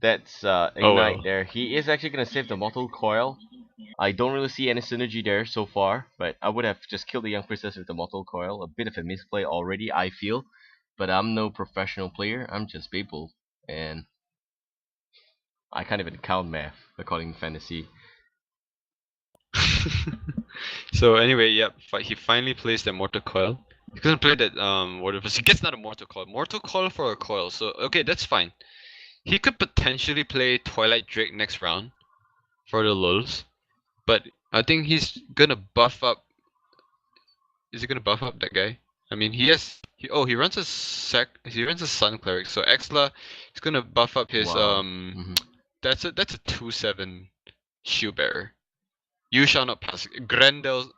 That's Ignite Oh well. there. He is actually gonna save the mortal coil. I don't really see any synergy there so far, but I would have just killed the young princess with the mortal coil. A bit of a misplay already, I feel. But I'm no professional player. I'm just Babael, and I can't even count math according to fantasy. So anyway, yep, he finally plays the Mortal Coil. He couldn't play that whatever. He gets not a Mortal Coil. Mortal Coil for a coil. So okay, that's fine. He could potentially play Twilight Drake next round for the lulz, but I think he's gonna buff up. Is he gonna buff up that guy? I mean, he has. He runs a He runs a Sun Cleric. So Exla is gonna buff up his Wow. That's a 2/7 Shield Bearer. You shall not pass. Grendel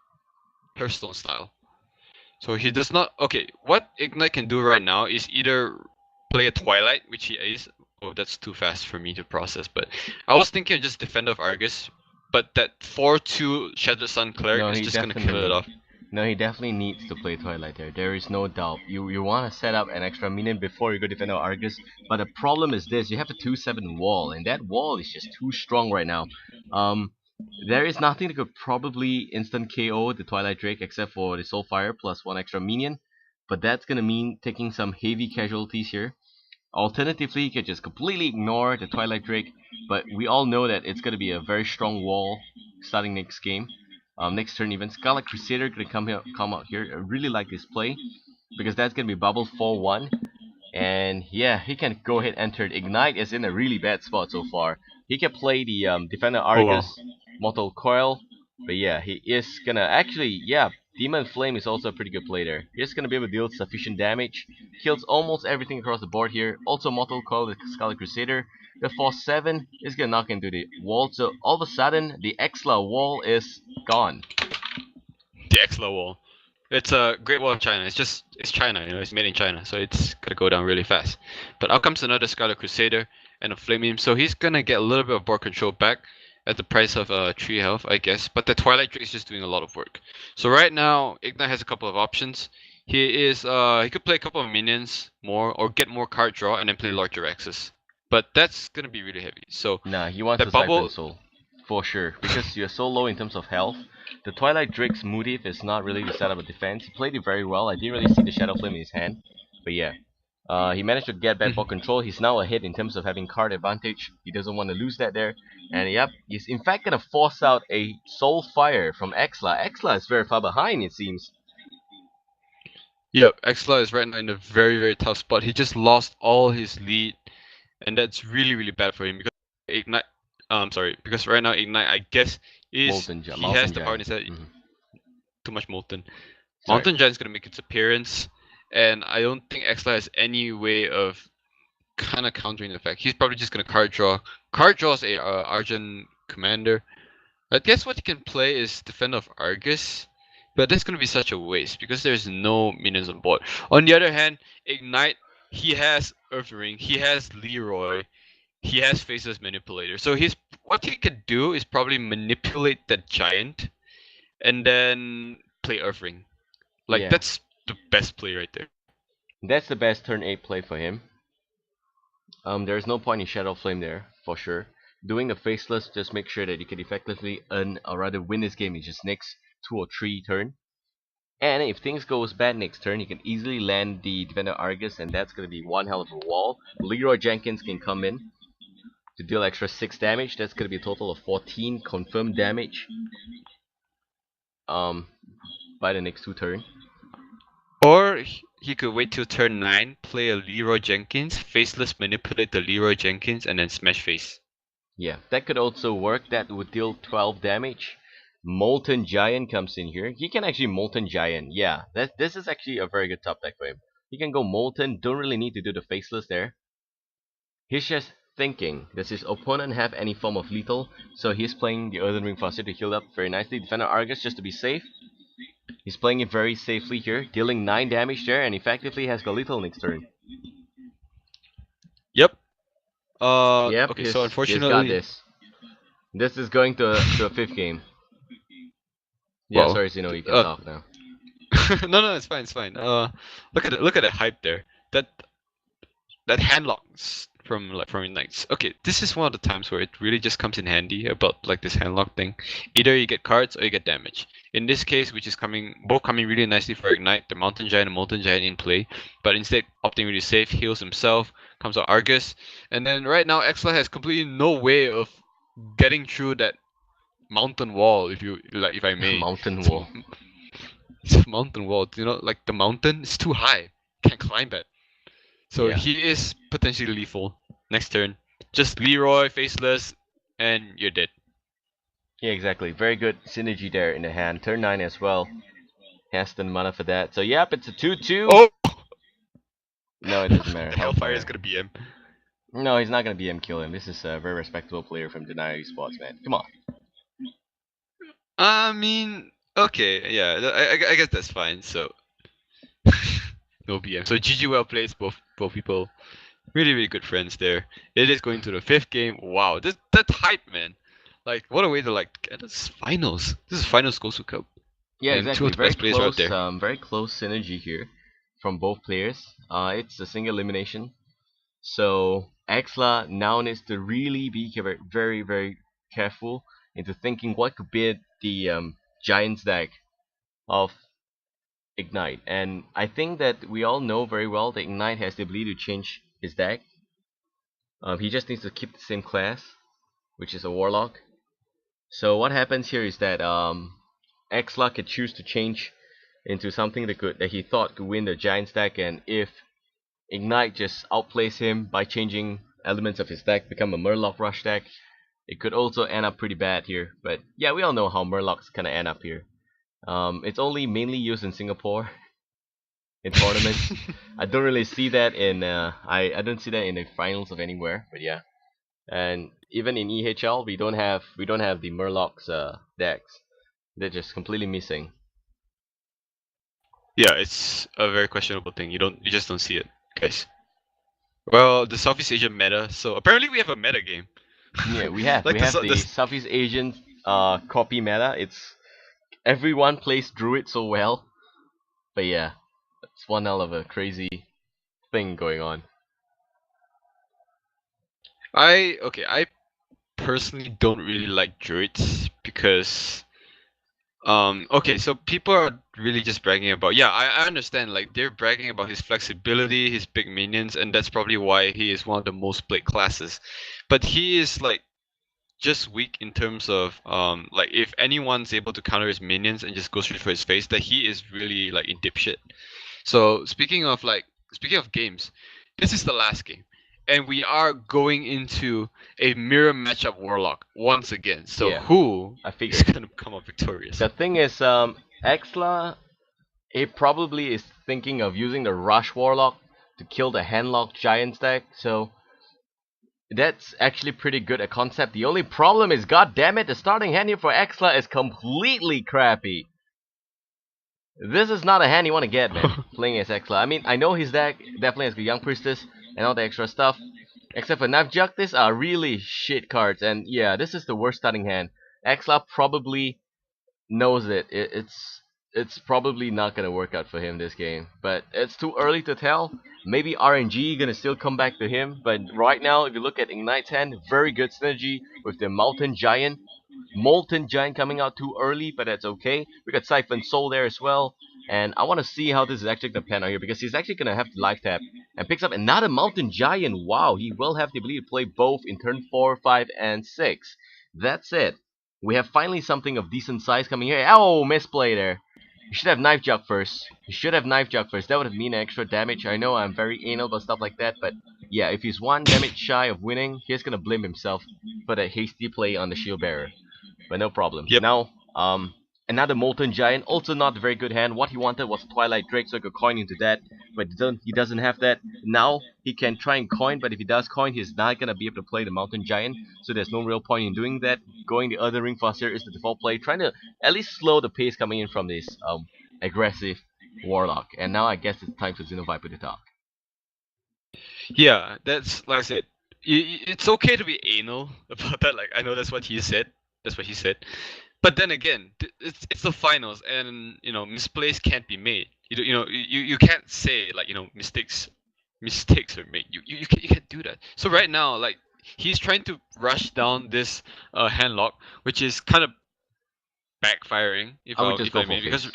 Hearthstone style. So he does not. Okay, what Ignite can do right now is either play a Twilight, which he is. Oh, that's too fast for me to process. But I was thinking of just Defender of Argus, but that 4/2 Shattered Sun Cleric No, is he just gonna kill it off. No, he definitely needs to play Twilight there. There is no doubt. You want to set up an extra minion before you go Defender of Argus, but the problem is this: you have a 2/7 wall, and that wall is just too strong right now. There is nothing that could probably instant KO the Twilight Drake except for the Soulfire plus one extra minion, but that's gonna mean taking some heavy casualties here. Alternatively, you could just completely ignore the Twilight Drake, but we all know that it's gonna be a very strong wall starting next game. Next turn even. Scarlet Crusader gonna come out here. I really like this play because that's gonna be bubble 4-1. And yeah, he can go ahead and enter it. Ignite is in a really bad spot so far. He can play the Defender Argus, Mortal Coil, but yeah, he is gonna actually, yeah, Demon Flame is also a pretty good play there. He's gonna be able to deal sufficient damage. Kills almost everything across the board here. Also Mortal Coil with Scarlet Crusader. The 4/7 is gonna knock into the wall. So all of a sudden, the Exla wall is gone. The Exla wall. It's a Great Wall of China. It's China, it's made in China, so it's gonna go down really fast. But out comes another Scarlet Crusader and a Flaming, so he's gonna get a little bit of board control back at the price of 3 health, I guess. But the Twilight Drake is just doing a lot of work. So right now, Ignite has a couple of options. He could play a couple of minions more, or get more card draw and then play Lord Jaraxxus. But that's gonna be really heavy. So Nah, he wants the the bubble. Siphon Soul. For sure, because you're so low in terms of health. The Twilight Drake's motive is not really to set up a defense. He played it very well. I didn't really see the Shadow Flame in his hand. But yeah, he managed to get back ball control. He's now ahead in terms of having card advantage. He doesn't want to lose that there. And yep, he's in fact going to force out a Soul Fire from Exla. Exla is very far behind, it seems. Yep, Exla is right now in a very, very tough spot. He just lost all his lead, and that's really, really bad for him because Ignite. Because right now Ignite, I guess, is he has the power in his head. Too much Molten. Mountain Giant's gonna make its appearance, and I don't think Exla has any way of kind of countering the fact. He's probably just gonna card draw. Card draws a Argent Commander. I guess what he can play is Defender of Argus, but that's gonna be such a waste because there's no minions on board. On the other hand, Ignite, he has Earth Ring, he has Leroy, he has Faceless Manipulator. So what he could do is probably manipulate that giant, and then play Earth Ring. Like that's the best play right there. That's the best turn 8 play for him. There's no point in Shadow Flame there, for sure. Doing the Faceless, just make sure that you can effectively earn, or rather win this game in just next 2 or 3 turn. And if things goes bad next turn, you can easily land the Defender Argus, and that's going to be one hell of a wall. Leroy Jenkins can come in to deal extra 6 damage. That's going to be a total of 14 confirmed damage by the next 2 turn. Or he could wait till turn 9, play a Leroy Jenkins, faceless manipulate the Leroy Jenkins, and then smash face. Yeah, that could also work. That would deal 12 damage. Molten Giant comes in here. He can actually Molten Giant. Yeah, this is actually a very good top deck for him. He can go Molten. Don't really need to do the faceless there. He's just thinking, does his opponent have any form of lethal? So he's playing the Earthen Ring Faucet to heal up very nicely. Defender Argus just to be safe. He's playing it very safely here, dealing 9 damage there, and effectively has got lethal next turn. Yep. Yep, Okay, he's so got unfortunately... this. This is going to a 5th game. Yeah, Well, sorry, Zeno, you can talk now. no, it's fine. Look at the hype there. That handlocks from Ignites. Okay, this is one of the times where it really just comes in handy about like this handlock thing. Either you get cards or you get damage. In this case, which is both coming really nicely for Ignite, the Mountain Giant and Molten Giant in play, but instead opting really safe, heals himself, comes out Argus, and then right now Exla has completely no way of getting through that mountain wall, if I may. Mountain wall. It's a mountain wall. You know, like the mountain is too high. Can't climb it. So Yeah. he is potentially lethal. Next turn, just Leroy faceless, and you're dead. Yeah, exactly. Very good synergy there in the hand. Turn 9 as well. Has the mana for that. So yep, it's a 2-2. Oh! No, it doesn't matter. Hellfire is gonna BM. No, he's not gonna BM kill him. This is a very respectable player from Denial Esports, man. Come on. I mean, okay, yeah, I guess that's fine. So no BM. So GG well played, both people. Really good friends there. It is going to the 5th game. Wow, that hype, man. Like, what a way to like get this finals. This is finals GosuCup. Yeah, And two exactly. of the Very best players are out close. there. Very close synergy here from both players. It's a single elimination. So Exla now needs to really be very careful into thinking what could be the Giants deck of Ignite. And I think that we all know very well that Ignite has the ability to change his deck. He just needs to keep the same class, which is a Warlock. So what happens here is that Exla could choose to change into something that he thought could win the Giants deck, and if Ignite just outplays him by changing elements of his deck, become a Murloc Rush deck, it could also end up pretty bad here. But yeah, we all know how Murlocs kind of end up here. It's only mainly used in Singapore in tournaments. I don't really see that in I don't see that in the finals of anywhere. But yeah, and even in EHL we don't have the Murlocs decks. They're just completely missing. Yeah, it's a very questionable thing. You just don't see it, guys. Well, the Southeast Asian meta. So apparently we have a meta game. Yeah, we have Like the Southeast Asian copy meta. It's everyone plays Druid so well. But yeah, it's one hell of a crazy thing going on. I personally don't really like druids because okay, so people are really just bragging about, yeah, I understand, like they're bragging about his flexibility, his big minions, and that's probably why he is one of the most played classes. But he is like just weak in terms of like if anyone's able to counter his minions and just go straight for his face, that he is really like in dipshit. So speaking of games, this is the last game, and we are going into a mirror matchup Warlock once again. So Yeah, who I is figured. gonna come up victorious? The thing is, Exla, he probably is thinking of using the Rush Warlock to kill the Handlock Giants deck, so that's actually pretty good a concept. The only problem is, god damn it, the starting hand here for Exla is completely crappy. This is not a hand you want to get, man, playing as Exla. I mean, I know his deck definitely has the Young Priestess and all the extra stuff, except for Knife Jug, these are really shit cards, and yeah, this is the worst starting hand. Exla probably knows it. It's probably not gonna work out for him this game, but it's too early to tell. Maybe RNG gonna still come back to him, but right now, if you look at Ignite's hand, very good synergy with the Mountain Giant. Molten Giant coming out too early, but that's okay. We got Siphon Soul there as well, and I want to see how this is actually gonna pan out here, because he's actually gonna have to life tap and picks up another Mountain Giant. Wow, he will have the ability to play both in turn 4, 5, and 6. That's it. We have finally something of decent size coming here. Oh, misplay there. You should have Knife Jug first. You should have Knife Jug first. That would have mean extra damage. I know I'm very anal about stuff like that, but yeah, if he's 1 damage shy of winning, he's gonna blame himself for that hasty play on the Shield Bearer. But no problem. Yep. Now, another Molten Giant, also not a very good hand. What he wanted was Twilight Drake, so he could coin into that, but he doesn't have that. Now, he can try and coin, but if he does coin, he's not gonna be able to play the Mountain Giant, so there's no real point in doing that. Going the other ring faster is the default play, trying to at least slow the pace coming in from this aggressive Warlock. And now I guess it's time for Xenoviper to talk. Yeah, that's like I said. It's okay to be anal about that. Like I know that's what he said. That's what he said. But then again, it's the finals, and you know misplays can't be made. You can't say like mistakes are made. You can't do that. So right now, like he's trying to rush down this hand lock, which is kind of backfiring. If I would just go I for may, face. because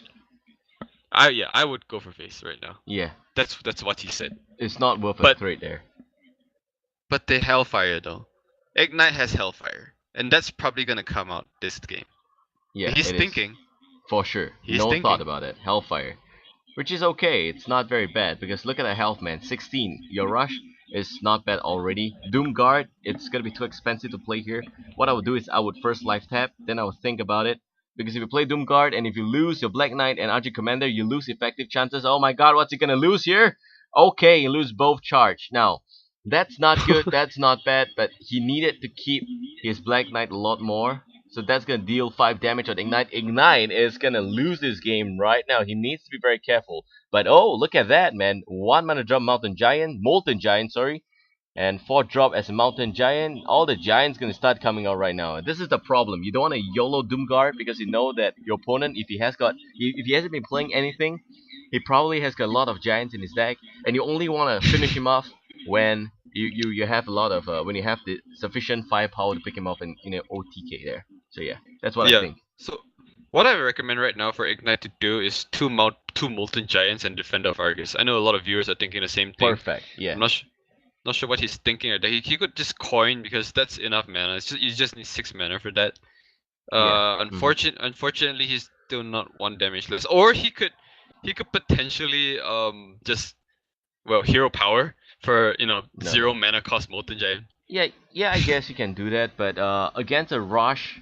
I would go for face right now. Yeah, That's what he said. it's not worth a But- trade there. But the Hellfire though, Ignite has Hellfire, and that's probably gonna come out this game. Yeah, He's it is. thinking. For sure. He's No thinking. thought about it. Hellfire. Which is okay. It's not very bad because look at the health, man. 16. Your rush is not bad already. Doom Guard, it's gonna be too expensive to play here. What I would do is I would first life tap, then I would think about it. Because if you play Doom Guard and if you lose your Black Knight and Archer Commander, you lose effective chances. Oh my god, what's he gonna lose here? Okay, you lose both charge. Now, that's not good, that's not bad, but he needed to keep his Black Knight a lot more. So that's gonna deal 5 damage on Ignite. Ignite is gonna lose this game right now. He needs to be very careful. But oh, look at that, man. 1 mana drop Molten Giant, sorry. And 4 drop as a Mountain Giant. All the Giants gonna start coming out right now. This is the problem. You don't want to YOLO Doomguard because you know that your opponent, if he hasn't been playing anything, he probably has got a lot of Giants in his deck, and you only want to finish him off when you have a lot of when you have the sufficient firepower to pick him up in an OTK there. So yeah, that's what I think. So what I recommend right now for Ignite to do is two Molten Giants and Defender of Argus. I know a lot of viewers are thinking the same thing. Perfect. Yeah. I'm not sure what he's thinking. Or that he could just coin because that's enough mana. You just need 6 mana for that. Yeah. Unfortunately, he's still not 1 damage less. Or he could potentially just hero power for No. 0 mana cost Molten Giant. Yeah, I guess you can do that, but against a rush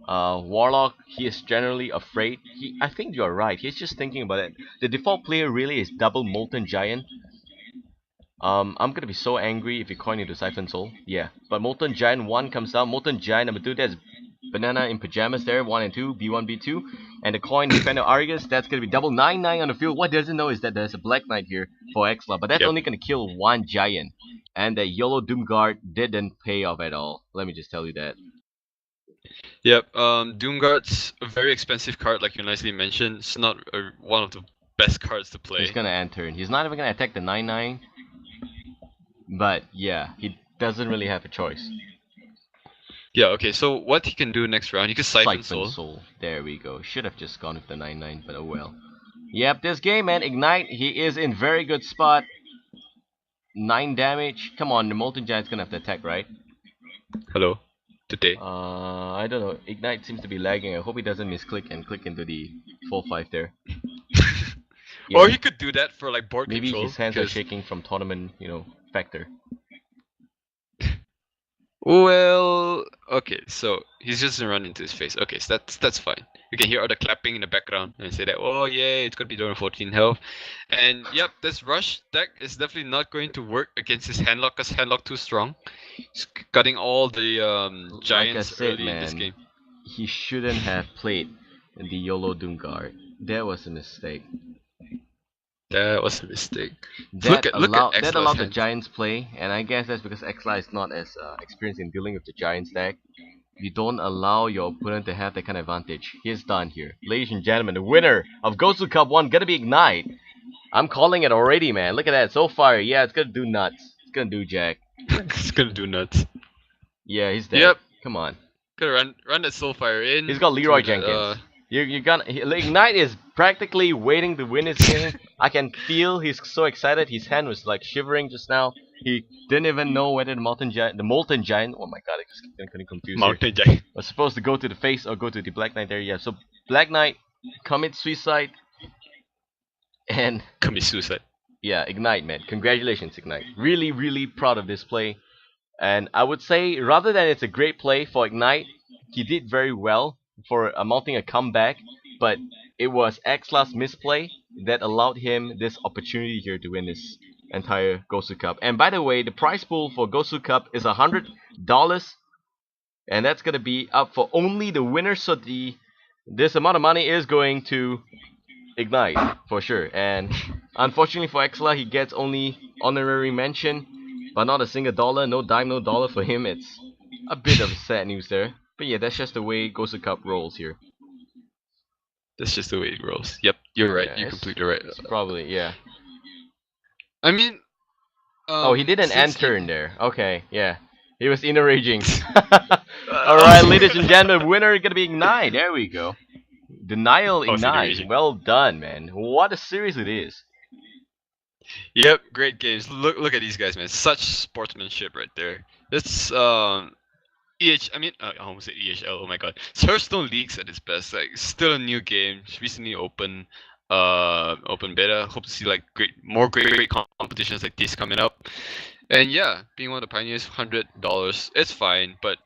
Warlock, he is generally afraid. I think you're right. He's just thinking about it. The default player really is double Molten Giant. I'm gonna be so angry if you coin into Siphon Soul. Yeah, but Molten Giant 1 comes out. Molten Giant number 2, that's Banana in Pajamas there, 1 and 2, B1, B2. And the coin Defender Argus, that's gonna be double 9/9 on the field. What doesn't know is that there's a Black Knight here for Exla, but that's Yep. only gonna kill 1 Giant. And the YOLO Doomguard didn't pay off at all. Let me just tell you that. Yep. Doomguard's a very expensive card, like you nicely mentioned. It's not one of the best cards to play. He's gonna end turn. He's not even gonna attack the 9/9. But yeah, he doesn't really have a choice. Yeah. Okay. So what he can do next round? He can Siphon Soul. There we go. Should have just gone with the 9/9, but oh well. Yep, this game, man. Ignite. He is in very good spot. 9 damage. Come on, the Molten Giant's gonna have to attack, right? Hello. Today. I don't know. Ignite seems to be lagging. I hope he doesn't misclick and click into the 4/5 there. Yeah, Or he could do that for like board maybe control. his hands are 'cause- shaking from tournament, factor. Well, okay, so he's just gonna run into his face. Okay, so that's fine. You can hear all the clapping in the background and say that, oh yeah, it's gonna be doing 14 health. And yep, this rush deck is definitely not going to work against his handlock because handlock too strong. He's cutting all the giants said, early in this man, game. He shouldn't have played the YOLO Doomguard. That was a mistake. That was a mistake. That Look at allowed Exla's the hands. Giants play, and I guess that's because Exla is not as experienced in dealing with the Giants deck. You don't allow your opponent to have that kind of advantage. He's done here. Ladies and gentlemen, the winner of GosuCup 1 gonna be Ignite. I'm calling it already, man. Look at that. So far, yeah, it's gonna do nuts. It's gonna do jack. It's gonna do nuts. Yeah, he's dead. Yep. Come on. Gonna run that Soulfire in. He's got Leroy to that, Jenkins. You're gonna Ignite is practically waiting to win this game. I can feel he's so excited. His hand was like shivering just now. He didn't even know whether the Molten Giant. Oh my god, I just getting confused. Here. Mountain Giant. Was supposed to go to the face or go to the Black Knight there. Yeah, so Black Knight commits suicide And Commit suicide. yeah, Ignite, man. Congratulations, Ignite. Really, really proud of this play. And I would say, rather than it's a great play for Ignite, he did very well for mounting a comeback, but it was Exla's misplay that allowed him this opportunity here to win this entire GosuCup. And by the way, the prize pool for GosuCup is $100, and that's gonna be up for only the winner. So this amount of money is going to Ignite for sure. And unfortunately for Exla, he gets only honorary mention, but not a single dollar. No dime, no dollar for him. It's a bit of sad news there. But yeah, that's just the way GosuCup rolls here. That's just the way it rolls. Yep, you're right. Yeah, You're completely right. It's probably, yeah. I mean, Oh, he did an since enter in there. Okay, yeah. He was inner raging. Alright, ladies and gentlemen, winner gonna be Ignite. There we go. Denial Oh, it's inner Ignite. raging. Well done, man. What a series it is. Yep, great games. Look at these guys, man. Such sportsmanship right there. It's I almost said EHL. Oh my god, it's Hearthstone Leagues at its best. Like, still a new game, just recently open beta. Hope to see like more great competitions like this coming up. And yeah, being one of the pioneers, $100. It's fine, but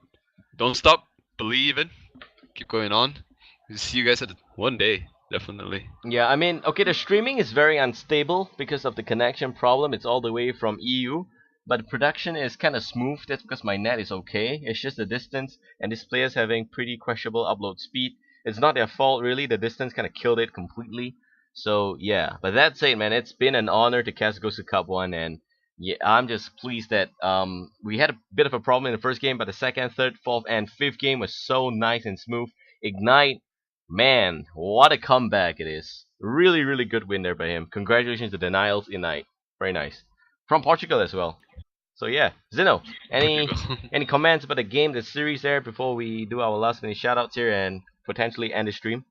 don't stop believing. Keep going on. We'll see you guys at one day, definitely. Yeah, I mean, okay, the streaming is very unstable because of the connection problem. It's all the way from EU, but the production is kind of smooth. That's because my net is okay. It's just the distance, and this player's having pretty questionable upload speed. It's not their fault, really. The distance kind of killed it completely. So, yeah. But that said, man, it's been an honor to cast GosuCup 1, and yeah, I'm just pleased that we had a bit of a problem in the first game, but the second, third, fourth, and fifth game was so nice and smooth. Ignite, man, what a comeback it is. Really, really good win there by him. Congratulations to Denials Ignite. Very nice. From Portugal as well. So yeah, Zeno, any comments about the game, the series there before we do our last minute shoutouts here and potentially end the stream?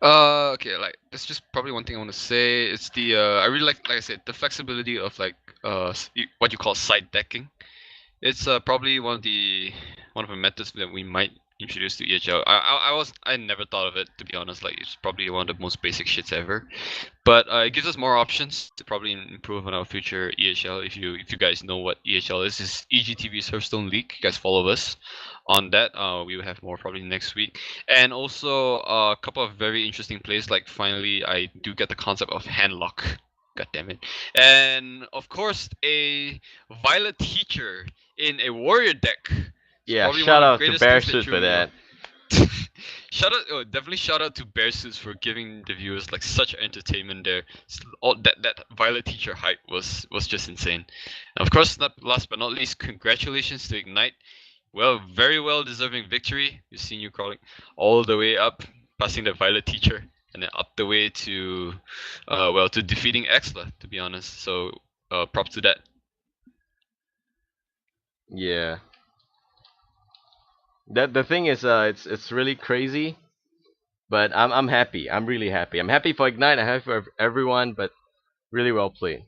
Okay, like that's just probably one thing I want to say. It's the I really like I said, the flexibility of like what you call side decking. It's probably one of the methods that we might introduce to EHL. I never thought of it, to be honest. Like, it's probably one of the most basic shits ever, but it gives us more options to probably improve on our future EHL. If you guys know what EHL is, it's EGTV's Hearthstone League. You guys follow us on that. We will have more probably next week, and also a couple of very interesting plays. Like, finally, I do get the concept of handlock. God damn it. And of course, a Violet Teacher in a warrior deck. Yeah, shout out to Bearsuit for that. Definitely shout out to Bearsuits for giving the viewers like such entertainment there. All that Violet Teacher hype was just insane. And of course, last but not least, congratulations to Ignite. Well, very well deserving victory. We've seen you crawling all the way up, passing the Violet Teacher, and then up the way to to defeating Exla, to be honest. So props to that. Yeah. The thing is, it's really crazy, but I'm happy. I'm really happy. I'm happy for Ignite. I'm happy for everyone, but really well played.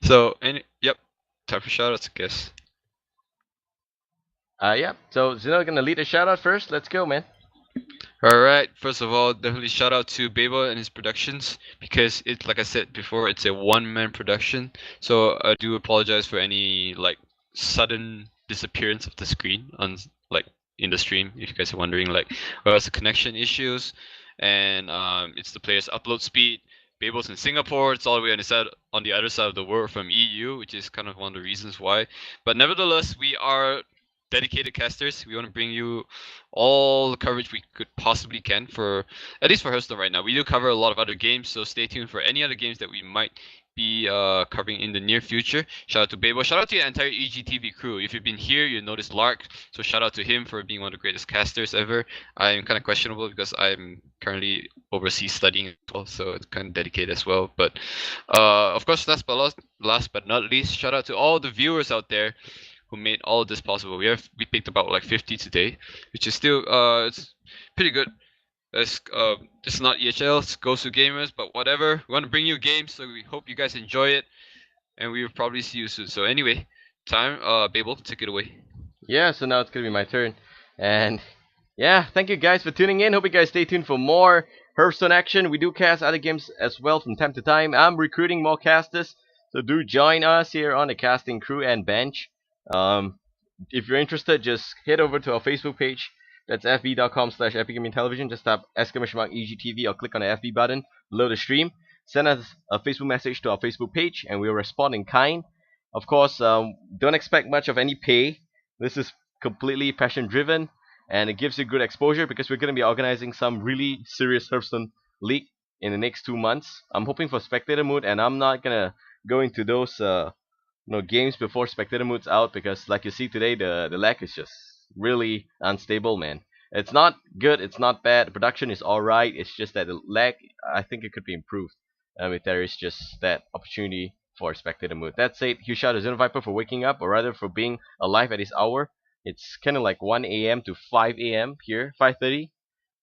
So yep, time for shoutouts, I guess. Yeah. So Zeno gonna lead the shoutout first. Let's go, man. Alright, first of all, definitely shout out to Babael and his productions, because it's, like I said before, it's a one-man production. So I do apologize for any like sudden disappearance of the screen on like in the stream, if you guys are wondering. Like, well, it's the connection issues, and it's the player's upload speed. Babael's in Singapore, it's all the way on the other side of the world from EU, which is kind of one of the reasons why. But nevertheless, we are dedicated casters. We want to bring you all the coverage we could possibly can, for at least for Hearthstone right now. We do cover a lot of other games, so stay tuned for any other games that we might be covering in the near future. Shout out to Babael. Shout out to the entire EGTV crew. If you've been here, you noticed Lark, so shout out to him for being one of the greatest casters ever. I'm kind of questionable because I'm currently overseas studying as well, so it's kind of dedicated as well. But of course, last but not least, shout out to all the viewers out there who made all of this possible. We picked about like 50 today, which is still it's pretty good. It's not EHL, it's Gosugamers, but whatever. We want to bring you games, so we hope you guys enjoy it, and we will probably see you soon. So anyway, Babael, take it away. Yeah. So now it's gonna be my turn, and yeah, thank you guys for tuning in. Hope you guys stay tuned for more Hearthstone action. We do cast other games as well from time to time. I'm recruiting more casters, so do join us here on the casting crew and bench. Um, if you're interested, just head over to our Facebook page. That's fb.com/EpicGamingTelevision. Just type !EGTV or click on the FB button below the stream. Send us a Facebook message to our Facebook page, and we'll respond in kind. Of course, don't expect much of any pay. This is completely passion driven, and it gives you good exposure because we're going to be organizing some really serious Hearthstone league in the next 2 months. I'm hoping for spectator mood, and I'm not gonna go into those games before spectator mood's out because, like you see today, the lag is just really unstable, man. It's not good, it's not bad. The production is all right. It's just that the lag, I think it could be improved if there is just that opportunity for spectator mood. That said, huge shout out to Xenoviper for waking up, or rather for being alive at this hour. It's kind of like 1 a.m. to 5 a.m. here, 5:30.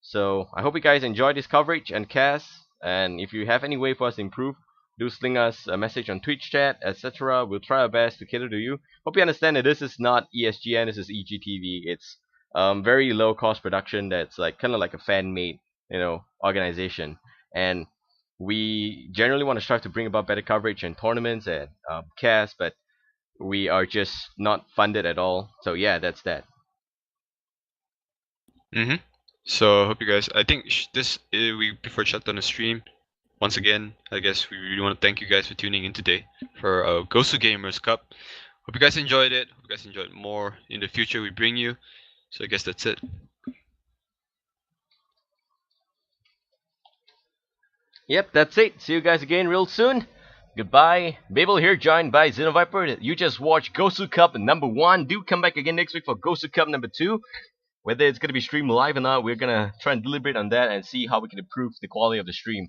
So I hope you guys enjoy this coverage and cast. And if you have any way for us to improve, do sling us a message on Twitch chat, etc. We'll try our best to cater to you. Hope you understand that this is not ESGN, this is EGTV. It's very low cost production that's like kind of like a fan made, organization. And we generally want to strive to bring about better coverage in tournaments and casts, but we are just not funded at all. So yeah, that's that. Mm-hmm. So I hope you guys. I think we before shut down the stream. Once again, I guess we really want to thank you guys for tuning in today for Gosugamers Cup. Hope you guys enjoyed it. Hope you guys enjoyed more in the future we bring you. So I guess that's it. Yep, that's it. See you guys again real soon. Goodbye. Babael here, joined by Xenoviper. You just watched GosuCup #1. Do come back again next week for GosuCup #2. Whether it's going to be streamed live or not, we're going to try and deliberate on that and see how we can improve the quality of the stream.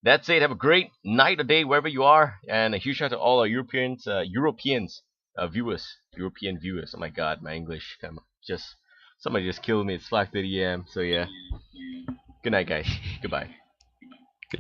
That's it. Have a great night or day wherever you are. And a huge shout out to all our European viewers. European viewers. Oh my god, my English. Somebody just killed me. It's 5:30 a.m. So yeah. Good night, guys. Goodbye.